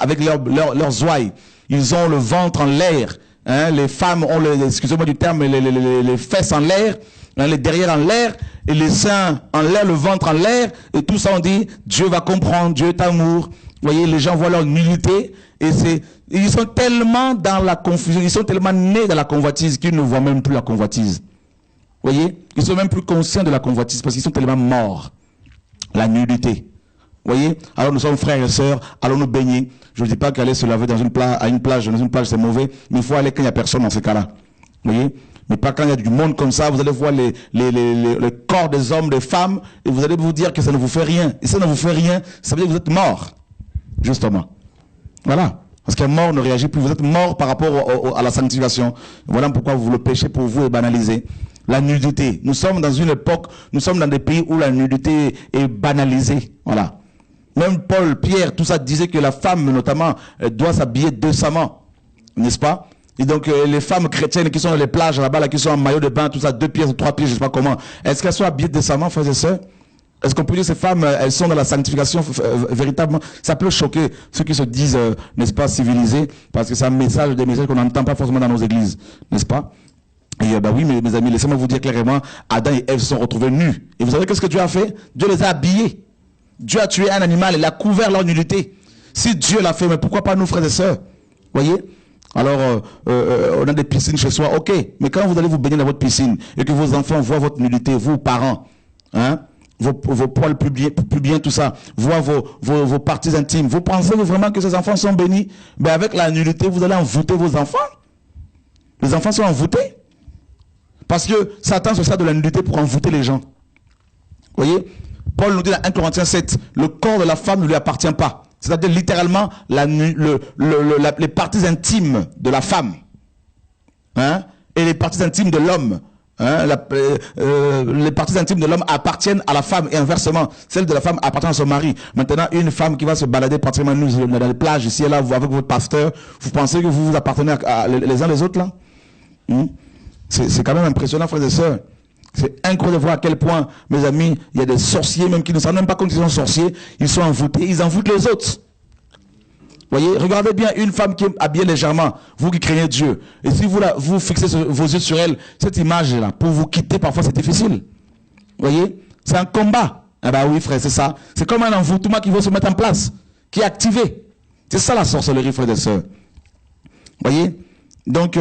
avec leurs ouailles. Ils ont le ventre en l'air. Hein, les femmes ont, excusez-moi du terme, les fesses en l'air, hein, les derrière en l'air, et les seins en l'air, le ventre en l'air, et tout ça on dit, Dieu va comprendre, Dieu est amour. Vous voyez, les gens voient leur nudité, et ils sont tellement dans la confusion, ils sont tellement nés dans la convoitise qu'ils ne voient même plus la convoitise. Vous voyez, ils sont même plus conscients de la convoitise, parce qu'ils sont tellement morts. La nudité. Vous voyez, alors nous sommes frères et sœurs, allons nous baigner. Je ne dis pas qu'aller se laver dans une plage c'est mauvais, mais il faut aller quand il n'y a personne dans ce cas-là. Vous voyez, Mais pas quand il y a du monde comme ça, vous allez voir les corps des hommes, des femmes, et vous allez vous dire que ça ne vous fait rien. Et ça ne vous fait rien, ça veut dire que vous êtes mort. Justement. Voilà. Parce qu'un mort ne réagit plus. Vous êtes mort par rapport à la sanctification. Voilà pourquoi le péché pour vous est banalisé. La nudité. Nous sommes dans une époque, nous sommes dans des pays où la nudité est banalisée. Voilà. Même Paul, Pierre, tout ça disait que la femme, notamment, doit s'habiller décemment. N'est-ce pas? Et donc, les femmes chrétiennes qui sont dans les plages là-bas, là, qui sont en maillot de bain, tout ça, 2 pieds, 3 pieds, je ne sais pas comment. Est-ce qu'elles sont habillées décemment, frères et sœurs? Est-ce qu'on peut dire que ces femmes, elles sont dans la sanctification véritablement? Ça peut choquer ceux qui se disent, n'est-ce pas, civilisés, parce que c'est un message, des messages qu'on n'entend pas forcément dans nos églises, n'est-ce pas? Et bah oui, mes amis, laissez-moi vous dire clairement, Adam et Ève se sont retrouvés nus. Et vous savez qu'est-ce que Dieu a fait? Dieu les a habillés. Dieu a tué un animal, il a couvert leur nudité. Si Dieu l'a fait, mais pourquoi pas nous, frères et sœurs? Voyez? Alors, on a des piscines chez soi, ok. Mais quand vous allez vous baigner dans votre piscine et que vos enfants voient votre nudité, vous, parents, hein, vos poils pubiens, tout ça, voient vos parties intimes, vous pensez vraiment que ces enfants sont bénis? Mais avec la nudité, vous allez envoûter vos enfants. Les enfants sont envoûtés. Parce que Satan se sert de la nudité pour envoûter les gens. Vous voyez? Paul nous dit dans 1 Corinthiens 7, le corps de la femme ne lui appartient pas. C'est-à-dire littéralement les parties intimes de la femme, hein, et les parties intimes de l'homme. Hein, les parties intimes de l'homme appartiennent à la femme et inversement, celles de la femme appartiennent à son mari. Maintenant, une femme qui va se balader pratiquement nue dans les plages ici et là, avec votre pasteur, vous pensez que vous vous appartenez les uns les autres là? C'est quand même impressionnant, frères et sœurs. C'est incroyable de voir à quel point, mes amis, il y a des sorciers même qui ne savent même pas compte qu'ils sont sorciers, ils sont envoûtés, ils envoûtent les autres. Voyez, regardez bien une femme qui est habillée légèrement, vous qui craignez Dieu. Et si vous fixez vos yeux sur elle, cette image-là, pour vous quitter, parfois c'est difficile. Voyez, c'est un combat. Ah bah oui, frère, c'est ça. C'est comme un envoûtement qui veut se mettre en place, qui est activé. C'est ça la sorcellerie, frères et sœurs. Voyez, donc...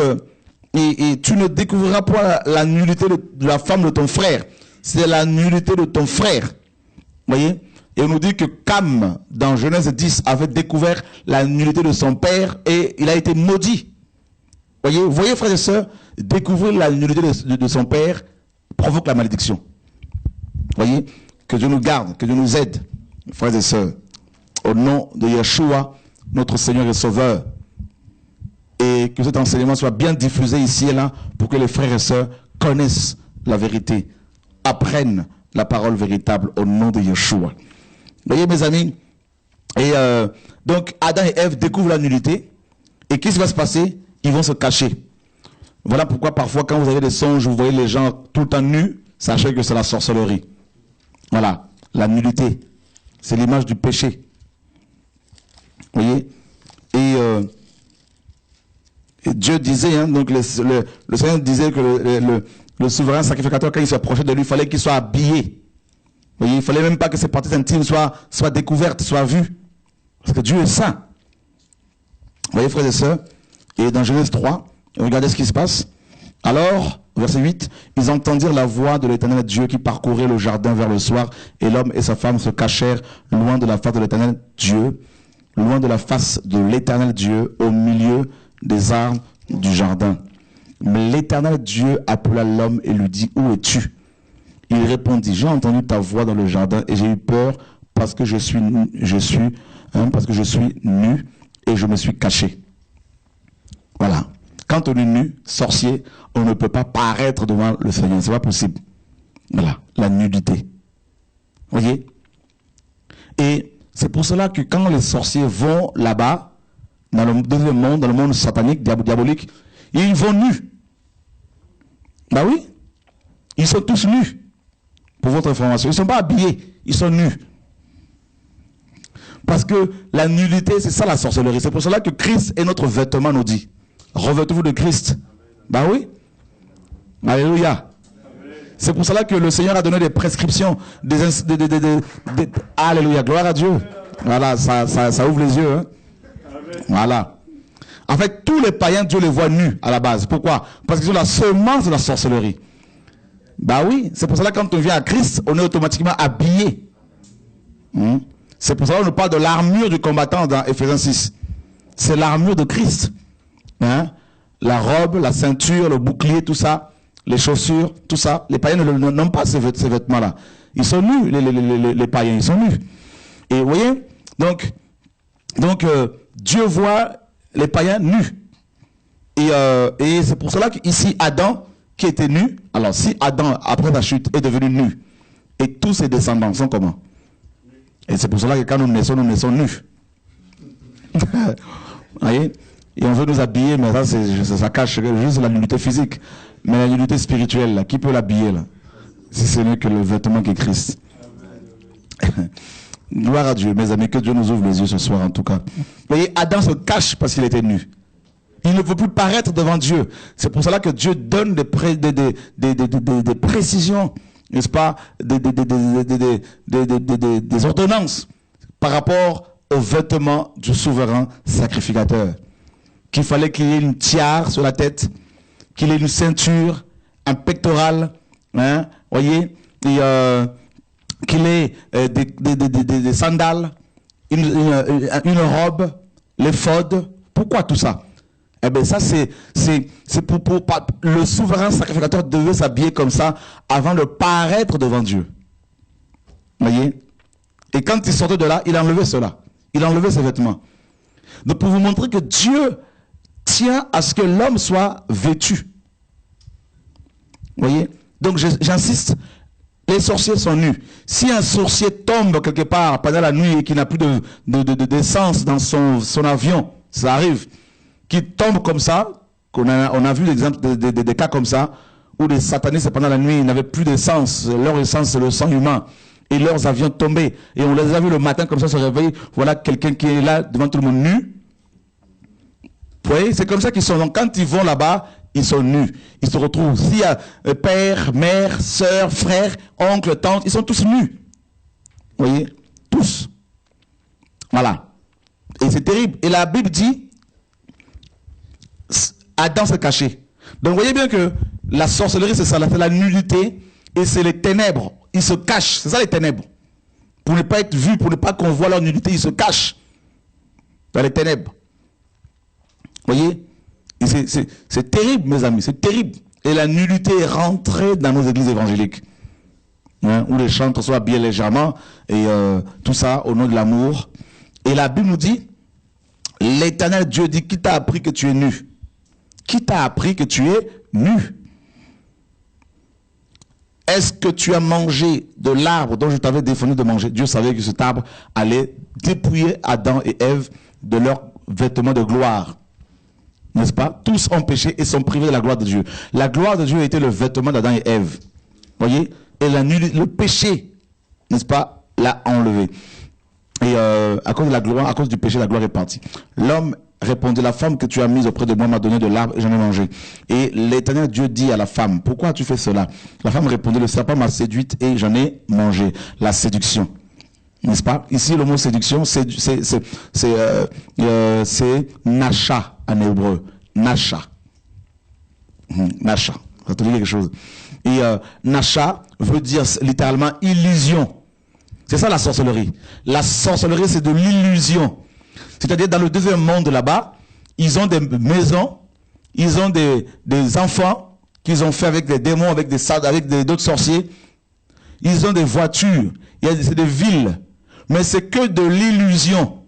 Et tu ne découvriras pas la nullité de la femme de ton frère. C'est la nullité de ton frère. Voyez? Et on nous dit que Cam, dans Genèse 10, avait découvert la nullité de son père et il a été maudit. Voyez, frères et sœurs, découvrir la nullité de son père provoque la malédiction. Voyez? Que Dieu nous garde, que Dieu nous aide, frères et sœurs. Au nom de Yeshua, notre Seigneur et Sauveur. Et que cet enseignement soit bien diffusé ici et là pour que les frères et sœurs connaissent la vérité, apprennent la parole véritable au nom de Yeshua. Vous voyez, mes amis, et donc Adam et Ève découvrent la nullité et qu'est-ce qui va se passer? Ils vont se cacher. Voilà pourquoi parfois quand vous avez des songes, vous voyez les gens tout le temps nus, sachez que c'est la sorcellerie. Voilà, la nullité, c'est l'image du péché. Vous voyez? Et Dieu disait, hein, donc le Seigneur disait que le souverain sacrificateur, quand il s'approchait de lui, il fallait qu'il soit habillé. Vous voyez, il ne fallait même pas que ses parties intimes soient découvertes, soient vues. Parce que Dieu est saint. Vous voyez, frères et sœurs, et dans Genèse 3, regardez ce qui se passe. Alors, verset 8, ils entendirent la voix de l'Éternel Dieu qui parcourait le jardin vers le soir, et l'homme et sa femme se cachèrent loin de la face de l'Éternel Dieu, loin de la face de l'Éternel Dieu, au milieu des arbres du jardin. Mais l'Éternel Dieu appela l'homme et lui dit, où es-tu? Il répondit, j'ai entendu ta voix dans le jardin et j'ai eu peur parce que je suis nu et je me suis caché. Voilà. Quand on est nu, sorcier, on ne peut pas paraître devant le Seigneur. C'est pas possible. Voilà. La nudité. Voyez? Et c'est pour cela que quand les sorciers vont là-bas, dans le deuxième monde, dans le monde satanique, diabolique, ils vont nus. Ben oui, ils sont tous nus. Pour votre information, ils ne sont pas habillés, ils sont nus. Parce que la nudité, c'est ça la sorcellerie. C'est pour cela que Christ est notre vêtement, nous dit. Revêtez-vous de Christ. Ben oui. Alléluia. C'est pour cela que le Seigneur a donné des prescriptions. Alléluia, gloire à Dieu. Voilà, ça ouvre les yeux. Hein. Voilà. En fait, tous les païens, Dieu les voit nus à la base. Pourquoi? Parce qu'ils ont la semence de la sorcellerie. Bah oui, c'est pour cela que quand on vient à Christ, on est automatiquement habillé. C'est pour cela qu'on nous parle de l'armure du combattant dans Ephésiens 6. C'est l'armure de Christ. Hein? La robe, la ceinture, le bouclier, tout ça, les chaussures, tout ça. Les païens n'ont pas ces vêtements-là. Ils sont nus, les païens, ils sont nus. Et vous voyez, donc Dieu voit les païens nus. Et c'est pour cela qu'ici, Adam, qui était nu, alors si Adam, après la chute, est devenu nu, et tous ses descendants sont comment? Et c'est pour cela que quand nous naissons nus. Vous voyez? Et on veut nous habiller, mais ça cache juste la nudité physique. Mais la nudité spirituelle, là, qui peut l'habiller là? Si ce n'est que le vêtement qui est Christ. Gloire à Dieu, mes amis, que Dieu nous ouvre les yeux ce soir en tout cas. Vous voyez, Adam se cache parce qu'il était nu. Il ne peut plus paraître devant Dieu. C'est pour cela que Dieu donne des précisions, n'est-ce pas, des ordonnances par rapport aux vêtements du souverain sacrificateur. Qu'il fallait qu'il y ait une tiare sur la tête, qu'il ait une ceinture, un pectoral, hein, voyez, et qu'il ait des sandales, une robe, l'éphod. Pourquoi tout ça? Eh bien ça c'est pour le souverain sacrificateur devait s'habiller comme ça avant de paraître devant Dieu. Voyez? Et quand il sortait de là, il enlevait cela. Il enlevait ses vêtements. Donc pour vous montrer que Dieu tient à ce que l'homme soit vêtu. Voyez? Donc j'insiste, les sorciers sont nus. Si un sorcier tombe quelque part pendant la nuit et qu'il n'a plus d'essence dans son avion, ça arrive, qu'il tombe comme ça, on a vu l'exemple des cas comme ça, où les satanistes pendant la nuit n'avaient plus d'essence, leur essence c'est le sang humain, et leurs avions tombaient, et on les a vus le matin comme ça se réveiller, voilà quelqu'un qui est là devant tout le monde nu. Vous voyez, c'est comme ça qu'ils sont. Donc quand ils vont là-bas, ils sont nus. Ils se retrouvent. S'il y a père, mère, soeur, frère, oncle, tante, ils sont tous nus. Vous voyez? Tous. Voilà. Et c'est terrible. Et la Bible dit, Adam se cachait. Donc vous voyez bien que la sorcellerie, c'est ça, c'est la nudité et c'est les ténèbres. Ils se cachent. C'est ça les ténèbres. Pour ne pas être vus, pour ne pas qu'on voit leur nudité, ils se cachent dans les ténèbres. Vous voyez? C'est terrible, mes amis, c'est terrible. Et la nudité est rentrée dans nos églises évangéliques. Hein, où les chantres sont habillés légèrement, et tout ça au nom de l'amour. Et la Bible nous dit, l'Éternel Dieu dit, qui t'a appris que tu es nu? Qui t'a appris que tu es nu? Est-ce que tu as mangé de l'arbre dont je t'avais défendu de manger? Dieu savait que cet arbre allait dépouiller Adam et Ève de leurs vêtements de gloire. N'est-ce pas? Tous ont péché et sont privés de la gloire de Dieu. La gloire de Dieu était le vêtement d'Adam et Ève. Voyez? Et le péché, n'est-ce pas, l'a enlevé. Et à cause de la gloire, à cause du péché, la gloire est partie. L'homme répondit, la femme que tu as mise auprès de moi m'a donné de l'arbre et j'en ai mangé. Et l'Éternel Dieu dit à la femme, pourquoi as-tu fait cela? La femme répondit, le serpent m'a séduite et j'en ai mangé. La séduction. N'est-ce pas? Ici, le mot séduction, c'est nasha en hébreu. Nasha. Nasha. Ça va te dire quelque chose. Et nasha veut dire littéralement illusion. C'est ça la sorcellerie. La sorcellerie, c'est de l'illusion. C'est-à-dire, dans le deuxième monde là-bas, ils ont des maisons, ils ont des enfants qu'ils ont fait avec des démons, avec d'autres sorciers. Ils ont des voitures, c'est des villes. Mais c'est que de l'illusion.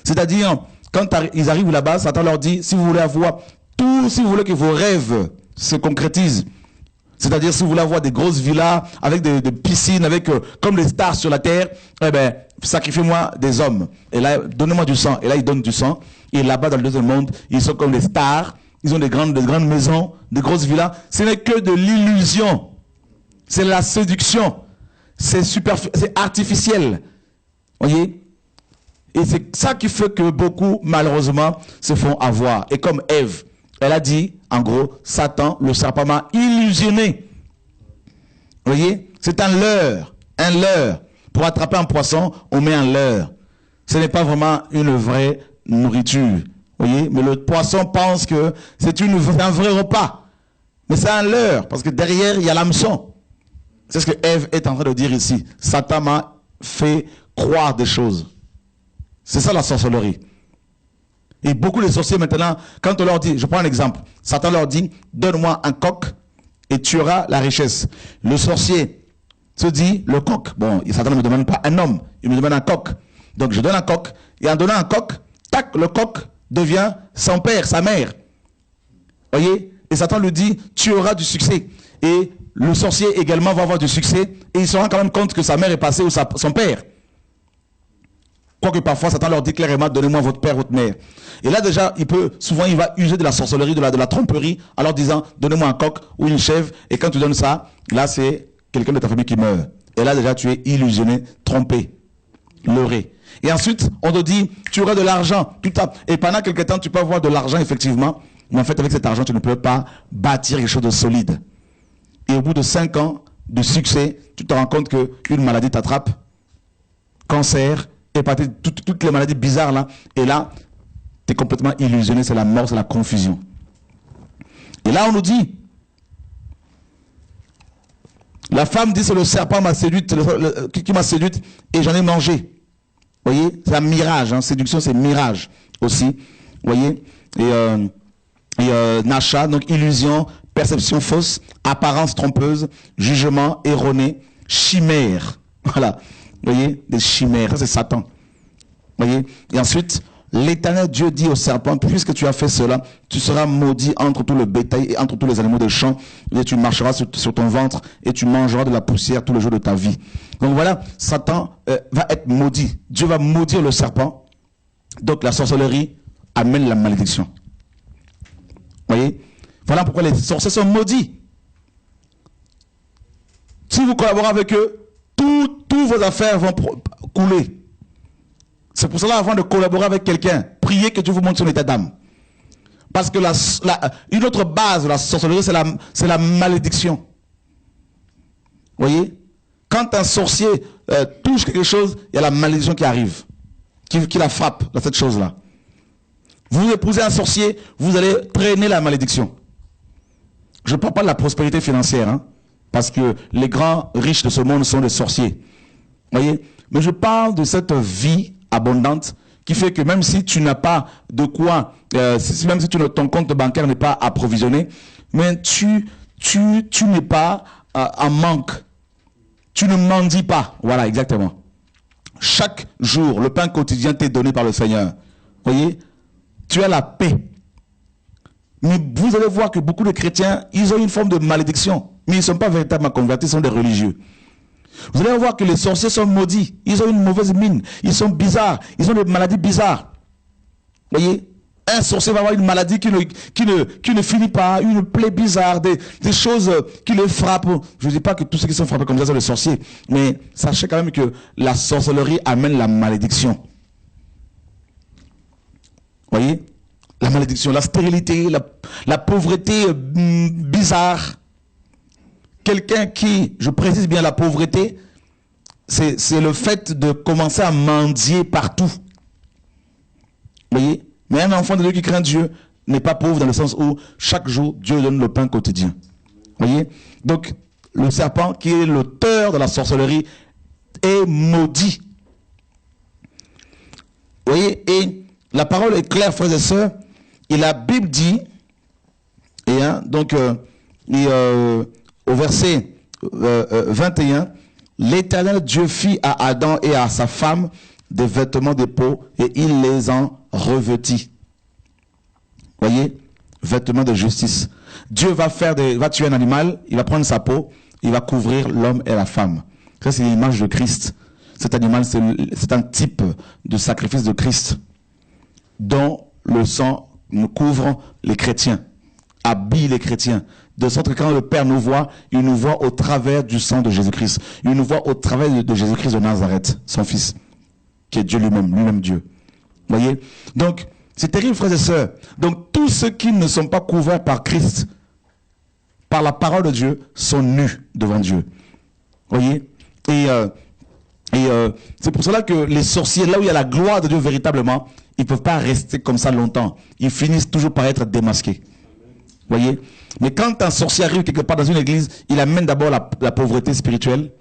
C'est-à-dire, quand ils arrivent là-bas, Satan leur dit, si vous voulez avoir tout, si vous voulez que vos rêves se concrétisent, c'est-à-dire si vous voulez avoir des grosses villas, avec des piscines, avec comme les stars sur la terre, eh bien, sacrifiez-moi des hommes. Et là, donnez-moi du sang. Et là, ils donnent du sang. Et là-bas, dans le deuxième monde, ils sont comme des stars. Ils ont des grandes maisons, des grosses villas. Ce n'est que de l'illusion. C'est la séduction. C'est artificiel. Voyez? Et c'est ça qui fait que beaucoup, malheureusement, se font avoir. Et comme Ève, elle a dit, en gros, Satan, le serpent m'a illusionné. Voyez? C'est un leurre. Un leurre. Pour attraper un poisson, on met un leurre. Ce n'est pas vraiment une vraie nourriture. Voyez? Mais le poisson pense que c'est un vrai repas. Mais c'est un leurre, parce que derrière, il y a l'hameçon. C'est ce que Ève est en train de dire ici. Satan m'a fait croire des choses. C'est ça la sorcellerie. Et beaucoup de sorciers maintenant, quand on leur dit, je prends un exemple, Satan leur dit, donne-moi un coq et tu auras la richesse. Le sorcier se dit, le coq, bon, Satan ne me demande pas un homme, il me demande un coq. Donc je donne un coq, et en donnant un coq, tac, le coq devient son père, sa mère. Voyez? Et Satan lui dit, tu auras du succès. Et le sorcier également va avoir du succès, et il se rend quand même compte que sa mère est passée ou son père. Quoique parfois Satan leur dit clairement, donnez-moi votre père, votre mère. Et là déjà, souvent il va user de la sorcellerie, de la tromperie, en leur disant, donnez-moi un coq ou une chèvre, et quand tu donnes ça, là c'est quelqu'un de ta famille qui meurt. Et là déjà tu es illusionné, trompé, leurré. Et ensuite, on te dit, tu auras de l'argent. Et pendant quelques temps, tu peux avoir de l'argent effectivement, mais en fait avec cet argent, tu ne peux pas bâtir quelque chose de solide. Et au bout de 5 ans de succès, tu te rends compte qu'une maladie t'attrape, cancer, hépatite, toutes les maladies bizarres là, et là, tu es complètement illusionné, c'est la mort, c'est la confusion. Et là, on nous dit, la femme dit, c'est le serpent qui m'a séduite, et j'en ai mangé. Vous voyez, c'est un mirage, hein. Séduction, c'est mirage aussi. Vous voyez, Nasha, donc illusion, perception fausse, apparence trompeuse, jugement erroné, chimère. Voilà. Vous voyez, des chimères, ça c'est Satan. Vous voyez, et ensuite, l'Éternel Dieu dit au serpent, puisque tu as fait cela, tu seras maudit entre tout le bétail et entre tous les animaux des champs, et tu marcheras sur ton ventre et tu mangeras de la poussière tous les jours de ta vie. Donc voilà, Satan va être maudit. Dieu va maudire le serpent. Donc la sorcellerie amène la malédiction. Vous voyez, voilà pourquoi les sorciers sont maudits. Si vous collaborez avec eux, toutes vos affaires vont couler. C'est pour cela, avant de collaborer avec quelqu'un, priez que Dieu vous montre son état d'âme. Parce que une autre base de la sorcellerie, c'est la malédiction. Vous voyez? Quand un sorcier touche quelque chose, il y a la malédiction qui arrive, qui la frappe dans cette chose-là. Vous épousez un sorcier, vous allez traîner la malédiction. Je ne parle pas de la prospérité financière, hein, parce que les grands riches de ce monde sont des sorciers. Vous voyez? Mais je parle de cette vie abondante qui fait que même si tu n'as pas de quoi, même si ton compte bancaire n'est pas approvisionné, mais tu n'es pas en manque. Tu ne mendies pas. Voilà, exactement. Chaque jour, le pain quotidien t'est donné par le Seigneur. Vous voyez? Tu as la paix. Mais vous allez voir que beaucoup de chrétiens, ils ont une forme de malédiction. Mais ils ne sont pas véritablement convertis, ils sont des religieux. Vous allez voir que les sorciers sont maudits. Ils ont une mauvaise mine. Ils sont bizarres. Ils ont des maladies bizarres. Vous voyez? Un sorcier va avoir une maladie qui ne finit pas, une plaie bizarre, des choses qui le frappent. Je ne dis pas que tous ceux qui sont frappés comme ça sont des sorciers. Mais sachez quand même que la sorcellerie amène la malédiction. Vous voyez? La malédiction, la stérilité, la pauvreté bizarre. Quelqu'un qui, je précise bien la pauvreté, c'est le fait de commencer à mendier partout. Vous voyez? Mais un enfant de Dieu qui craint Dieu n'est pas pauvre dans le sens où chaque jour Dieu donne le pain quotidien. Vous voyez? Donc le serpent qui est l'auteur de la sorcellerie est maudit. Vous voyez? Et la parole est claire, frères et sœurs. Et la Bible dit, et au verset 21, l'Éternel Dieu fit à Adam et à sa femme des vêtements de peau et il les en revêtit. Voyez, vêtements de justice. Dieu va tuer un animal, il va prendre sa peau, il va couvrir l'homme et la femme. Ça c'est l'image de Christ. Cet animal c'est un type de sacrifice de Christ dont le sang nous couvre les chrétiens, habille les chrétiens. De sorte que quand le Père nous voit, il nous voit au travers du sang de Jésus-Christ. Il nous voit au travers de Jésus-Christ de Nazareth, son fils, qui est Dieu lui-même Dieu. Vous voyez? Donc, c'est terrible, frères et sœurs. Donc, tous ceux qui ne sont pas couverts par Christ, par la parole de Dieu, sont nus devant Dieu. Vous voyez? Et c'est pour cela que les sorciers, là où il y a la gloire de Dieu véritablement, ils ne peuvent pas rester comme ça longtemps. Ils finissent toujours par être démasqués. Vous voyez? Mais quand un sorcier arrive quelque part dans une église, il amène d'abord la pauvreté spirituelle,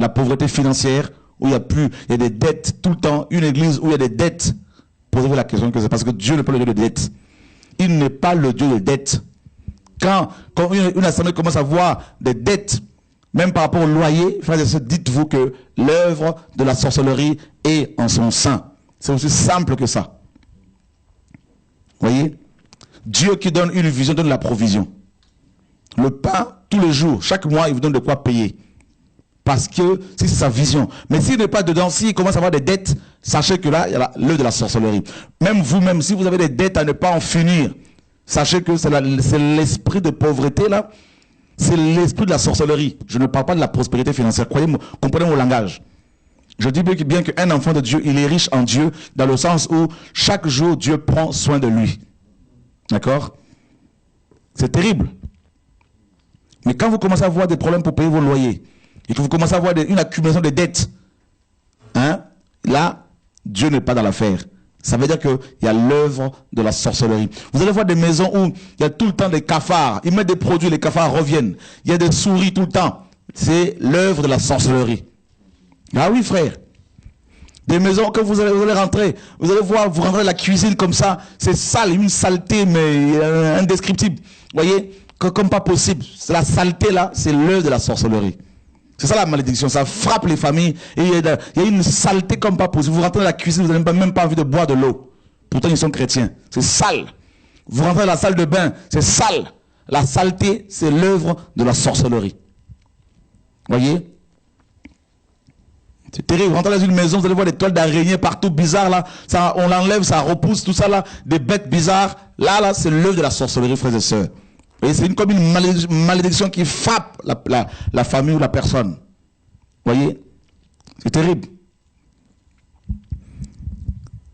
la pauvreté financière, où il y a des dettes tout le temps. Une église où il y a des dettes. Posez-vous la question que c'est parce que Dieu n'est pas le Dieu de dettes. Il n'est pas le Dieu de dettes. Quand une assemblée commence à voir des dettes, même par rapport au loyer, frères et sœurs, dites-vous que l'œuvre de la sorcellerie est en son sein. C'est aussi simple que ça. Voyez? Dieu qui donne une vision donne la provision. Le pain, tous les jours, chaque mois, il vous donne de quoi payer. Parce que c'est sa vision. Mais s'il n'est pas dedans, s'il commence à avoir des dettes, sachez que là, il y a l'œuvre de la sorcellerie. Même vous-même, si vous avez des dettes à ne pas en finir, sachez que c'est l'esprit de pauvreté là, c'est l'esprit de la sorcellerie. Je ne parle pas de la prospérité financière. Croyez-moi, comprenez mon langage. Je dis bien qu'un enfant de Dieu, il est riche en Dieu, dans le sens où chaque jour, Dieu prend soin de lui. D'accord? C'est terrible. Mais quand vous commencez à avoir des problèmes pour payer vos loyers, et que vous commencez à avoir une accumulation de dettes, hein, là, Dieu n'est pas dans l'affaire. Ça veut dire qu'il y a l'œuvre de la sorcellerie. Vous allez voir des maisons où il y a tout le temps des cafards. Ils mettent des produits, les cafards reviennent. Il y a des souris tout le temps. C'est l'œuvre de la sorcellerie. Ah oui, frère. Des maisons, quand vous allez rentrer, vous allez voir, vous rentrez dans la cuisine comme ça, c'est sale, une saleté, mais indescriptible. Vous voyez, comme pas possible. La saleté là, c'est l'œuvre de la sorcellerie. C'est ça la malédiction, ça frappe les familles. Et il y a une saleté comme pas possible. Vous rentrez dans la cuisine, vous n'avez même pas envie de boire de l'eau. Pourtant, ils sont chrétiens. C'est sale. Vous rentrez dans la salle de bain, c'est sale. La saleté, c'est l'œuvre de la sorcellerie. Voyez? C'est terrible. Vous rentrez dans une maison, vous allez voir des toiles d'araignées partout bizarres là. Ça, on l'enlève, ça repousse, tout ça là. Des bêtes bizarres. Là, c'est l'œuvre de la sorcellerie, frères et sœurs. C'est comme une malédiction qui frappe la famille ou la personne. Voyez? C'est terrible.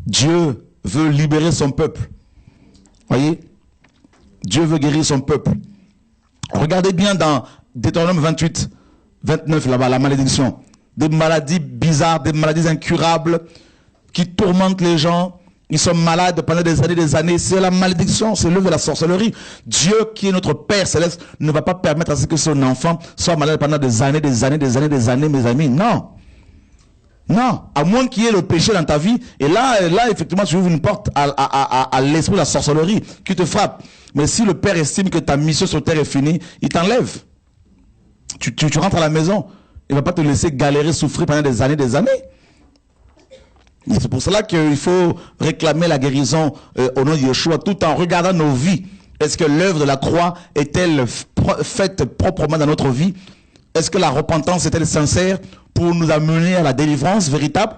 Dieu veut libérer son peuple. Voyez? Dieu veut guérir son peuple. Regardez bien dans Deutéronome 28, 29, là-bas, la malédiction. Des maladies bizarres, des maladies incurables qui tourmentent les gens. Ils sont malades pendant des années. C'est la malédiction, c'est l'œuvre de la sorcellerie. Dieu, qui est notre Père Céleste, ne va pas permettre à ce que son enfant soit malade pendant des années, mes amis. Non. Non. À moins qu'il y ait le péché dans ta vie. Et là effectivement, tu ouvres une porte à l'esprit de la sorcellerie qui te frappe. Mais si le Père estime que ta mission sur terre est finie, il t'enlève. Tu rentres à la maison. Il ne va pas te laisser galérer, souffrir pendant des années. Et c'est pour cela qu'il faut réclamer la guérison au nom de Yeshua, tout en regardant nos vies. Est-ce que l'œuvre de la croix est-elle faite proprement dans notre vie? Est-ce que la repentance est-elle sincère pour nous amener à la délivrance véritable?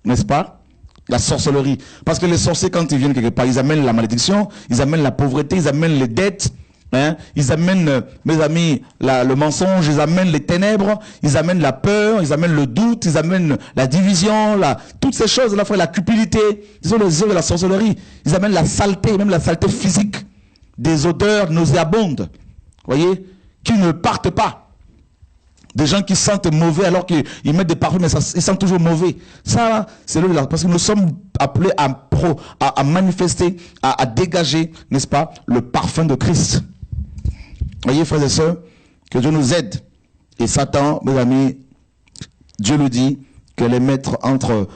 N'est-ce pas? La sorcellerie. Parce que les sorciers, quand ils viennent quelque part, ils amènent la malédiction, ils amènent la pauvreté, ils amènent les dettes. Hein? Ils amènent, mes amis, le mensonge, ils amènent les ténèbres, ils amènent la peur, ils amènent le doute, ils amènent la division, toutes ces choses, la cupidité. Ils sont les œuvres de la sorcellerie. Ils amènent la saleté, même la saleté physique, des odeurs nauséabondes, voyez, qui ne partent pas. Des gens qui sentent mauvais alors qu'ils mettent des parfums, mais ils sentent toujours mauvais. Ça, c'est l'œuvre de la... Parce que nous sommes appelés à manifester, à dégager, n'est-ce pas, le parfum de Christ. Voyez, frères et sœurs, que Dieu nous aide. Et Satan, mes amis, Dieu nous dit qu'elle est maître entre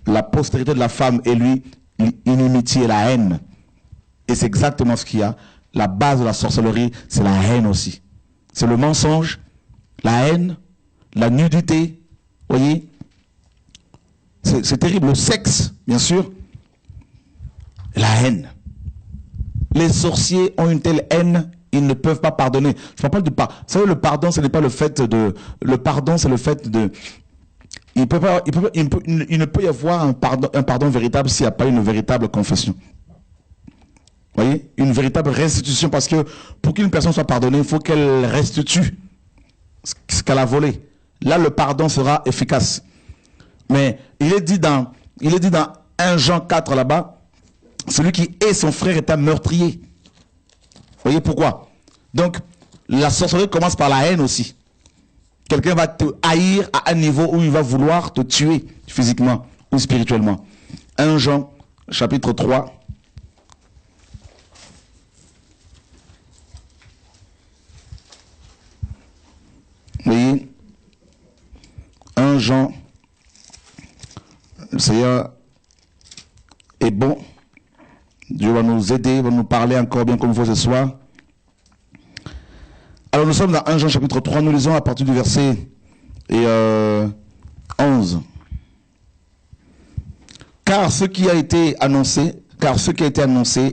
la postérité de la femme et lui, l'inimitié et la haine. Et c'est exactement ce qu'il y a. La base de la sorcellerie, c'est la haine aussi. C'est le mensonge, la haine, la nudité. Voyez, c'est terrible. Le sexe, bien sûr. La haine. Les sorciers ont une telle haine, ils ne peuvent pas pardonner. Je parle pas du pardon. Vous savez, le pardon, ce n'est pas le fait de... Le pardon, c'est le fait de... Il ne peut y avoir un pardon véritable s'il n'y a pas une véritable confession. Vous voyez? Une véritable restitution. Parce que pour qu'une personne soit pardonnée, il faut qu'elle restitue ce qu'elle a volé. Là, le pardon sera efficace. Mais il est dit dans 1 Jean 4 là-bas, celui qui hait son frère est un meurtrier. Vous voyez pourquoi? Donc, la sorcellerie commence par la haine aussi. Quelqu'un va te haïr à un niveau où il va vouloir te tuer physiquement ou spirituellement. 1 Jean, chapitre 3. Vous voyez? 1 Jean, le Seigneur est bon. Dieu va nous aider, va nous parler encore bien comme il faut ce soir. Alors nous sommes dans 1 Jean chapitre 3, nous lisons à partir du verset 11. Car ce qui a été annoncé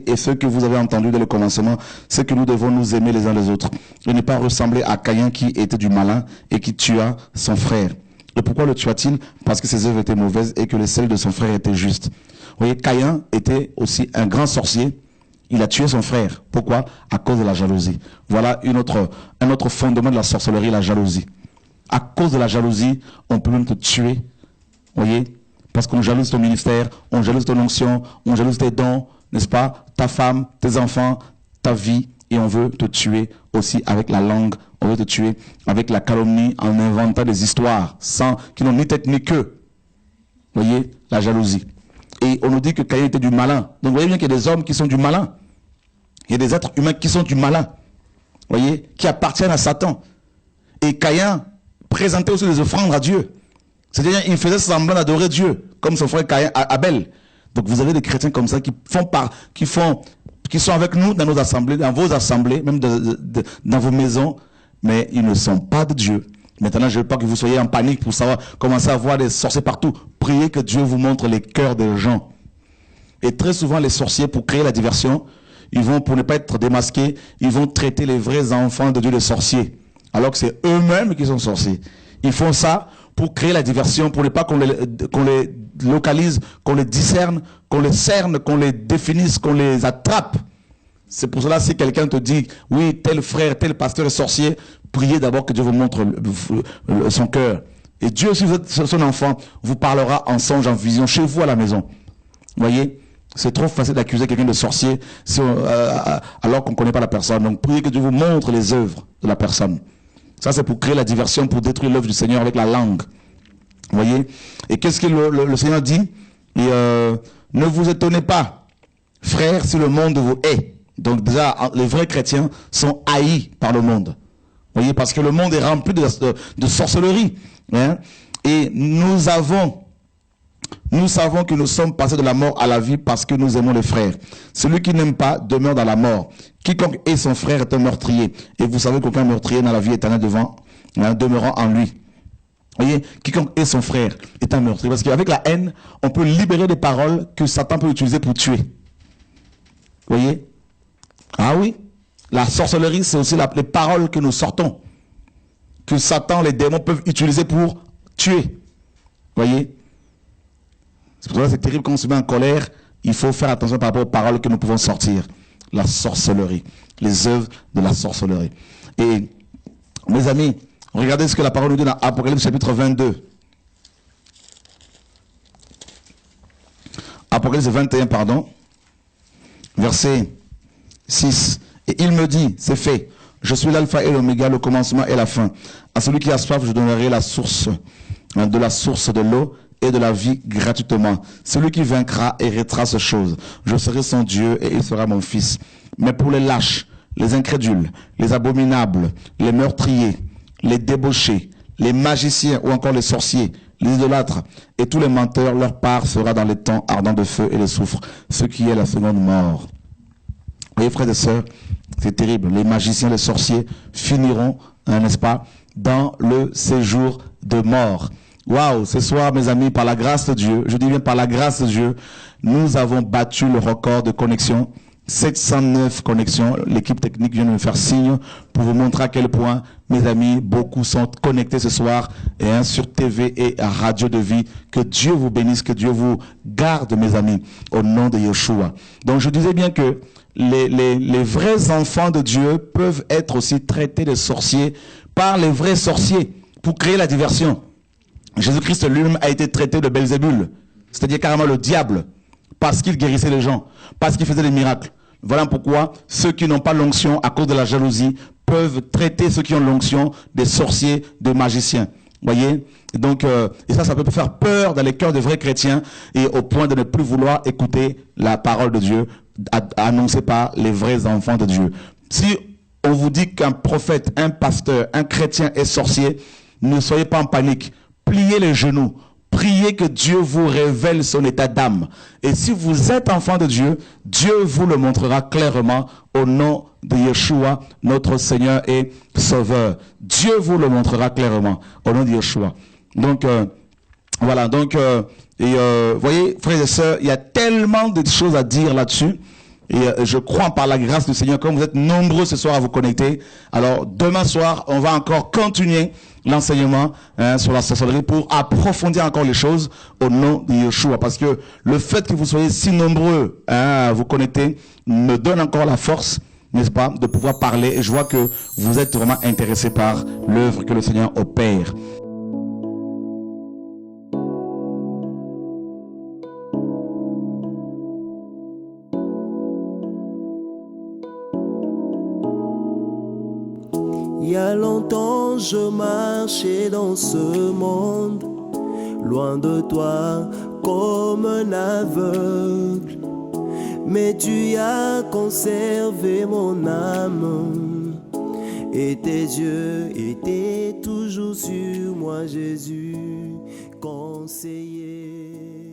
et ce que vous avez entendu dès le commencement, c'est que nous devons nous aimer les uns les autres et ne pas ressembler à Caïn qui était du malin et qui tua son frère. Et pourquoi le tua-t-il? Parce que ses œuvres étaient mauvaises et que les celles de son frère étaient justes. Vous voyez, Caïn était aussi un grand sorcier. Il a tué son frère. Pourquoi? À cause de la jalousie. Voilà un autre fondement de la sorcellerie, la jalousie. À cause de la jalousie, on peut même te tuer. Vous voyez? Parce qu'on jalouse ton ministère, on jalouse ton onction, on jalouse tes dons, n'est-ce pas? Ta femme, tes enfants, ta vie. Et on veut te tuer aussi avec la langue. On veut te tuer avec la calomnie en inventant des histoires qui n'ont ni tête ni queue. Vous voyez? La jalousie. Et on nous dit que Caïn était du malin. Donc vous voyez bien qu'il y a des hommes qui sont du malin. Il y a des êtres humains qui sont du malin. Vous voyez? Qui appartiennent à Satan. Et Caïn présentait aussi des offrandes à Dieu. C'est-à-dire qu'il faisait semblant d'adorer Dieu, comme son frère Abel. Donc vous avez des chrétiens comme ça qui sont avec nous dans nos assemblées, dans vos assemblées, même dans vos maisons, mais ils ne sont pas de Dieu. Maintenant, je ne veux pas que vous soyez en panique pour savoir, commencer à voir des sorciers partout. Priez que Dieu vous montre les cœurs des gens. Et très souvent, les sorciers, pour créer la diversion, ils vont, pour ne pas être démasqués, ils vont traiter les vrais enfants de Dieu de sorciers. Alors que c'est eux-mêmes qui sont sorciers. Ils font ça pour créer la diversion, pour ne pas qu'on les localise, qu'on les discerne, qu'on les cerne, qu'on les définisse, qu'on les attrape. C'est pour cela, si quelqu'un te dit, oui, tel frère, tel pasteur est sorcier, priez d'abord que Dieu vous montre son cœur. Et Dieu, si vous êtes son enfant, vous parlera en songe, en vision, chez vous à la maison. Vous voyez? C'est trop facile d'accuser quelqu'un de sorcier alors qu'on ne connaît pas la personne. Donc priez que Dieu vous montre les œuvres de la personne. Ça, c'est pour créer la diversion, pour détruire l'œuvre du Seigneur avec la langue. Vous voyez? Et qu'est-ce que le Seigneur dit? Ne vous étonnez pas, frères, si le monde vous hait. Donc déjà, les vrais chrétiens sont haïs par le monde. Vous voyez? Parce que le monde est rempli de sorcellerie. Hein? Et nous savons que nous sommes passés de la mort à la vie parce que nous aimons les frères. Celui qui n'aime pas demeure dans la mort. Quiconque est son frère est un meurtrier. Et vous savez qu'aucun meurtrier n'a la vie éternelle demeurant en lui. Vous voyez, quiconque est son frère est un meurtrier. Parce qu'avec la haine, on peut libérer des paroles que Satan peut utiliser pour tuer. Vous voyez? Ah oui, la sorcellerie, c'est aussi les paroles que nous sortons. Que Satan, les démons peuvent utiliser pour tuer. Vous voyez? C'est pour ça que c'est terrible quand on se met en colère. Il faut faire attention par rapport aux paroles que nous pouvons sortir. La sorcellerie. Les œuvres de la sorcellerie. Et, mes amis, regardez ce que la parole nous dit dans Apocalypse chapitre 22. Apocalypse 21, pardon. Verset 6. Et il me dit, c'est fait. Je suis l'alpha et l'oméga, le commencement et la fin. À celui qui a soif, je donnerai la source de l'eau et de la vie gratuitement. Celui qui vaincra héritera ces choses. Je serai son Dieu et il sera mon fils. Mais pour les lâches, les incrédules, les abominables, les meurtriers, les débauchés, les magiciens ou encore les sorciers, les idolâtres et tous les menteurs, leur part sera dans les temps ardents de feu et de soufre, ce qui est la seconde mort. Vous voyez, frères et sœurs, c'est terrible. Les magiciens, les sorciers finiront, n'est-ce pas, dans le séjour de mort. Waouh, ce soir, mes amis, par la grâce de Dieu, je dis bien par la grâce de Dieu, nous avons battu le record de connexion. 709 connexions. L'équipe technique vient de me faire signe pour vous montrer à quel point, mes amis, beaucoup sont connectés ce soir sur TV et à Radio de Vie. Que Dieu vous bénisse, que Dieu vous garde, mes amis, au nom de Yeshua. Donc, je disais bien que les vrais enfants de Dieu peuvent être aussi traités de sorciers par les vrais sorciers pour créer la diversion. Jésus-Christ lui-même a été traité de Belzébul, c'est-à-dire carrément le diable, parce qu'il guérissait les gens, parce qu'il faisait des miracles. Voilà pourquoi ceux qui n'ont pas l'onction à cause de la jalousie peuvent traiter ceux qui ont l'onction des sorciers, des magiciens. Voyez? Donc, et ça peut faire peur dans les cœurs des vrais chrétiens et au point de ne plus vouloir écouter la parole de Dieu annoncée par les vrais enfants de Dieu. Si on vous dit qu'un prophète, un pasteur, un chrétien est sorcier, ne soyez pas en panique. Pliez les genoux. Priez que Dieu vous révèle son état d'âme. Et si vous êtes enfant de Dieu, Dieu vous le montrera clairement au nom de Yeshua, notre Seigneur et Sauveur. Dieu vous le montrera clairement au nom de Yeshua. Donc, voilà. Donc, voyez, frères et sœurs, il y a tellement de choses à dire là-dessus. Et je crois par la grâce du Seigneur, comme vous êtes nombreux ce soir à vous connecter, alors demain soir, on va encore continuer l'enseignement sur la sorcellerie pour approfondir encore les choses au nom de Yeshua. Parce que le fait que vous soyez si nombreux à vous connecter me donne encore la force, n'est-ce pas, de pouvoir parler. Et je vois que vous êtes vraiment intéressés par l'œuvre que le Seigneur opère. Il y a longtemps je marchais dans ce monde, loin de toi comme un aveugle. Mais tu as conservé mon âme, et tes yeux étaient toujours sur moi, Jésus, conseiller.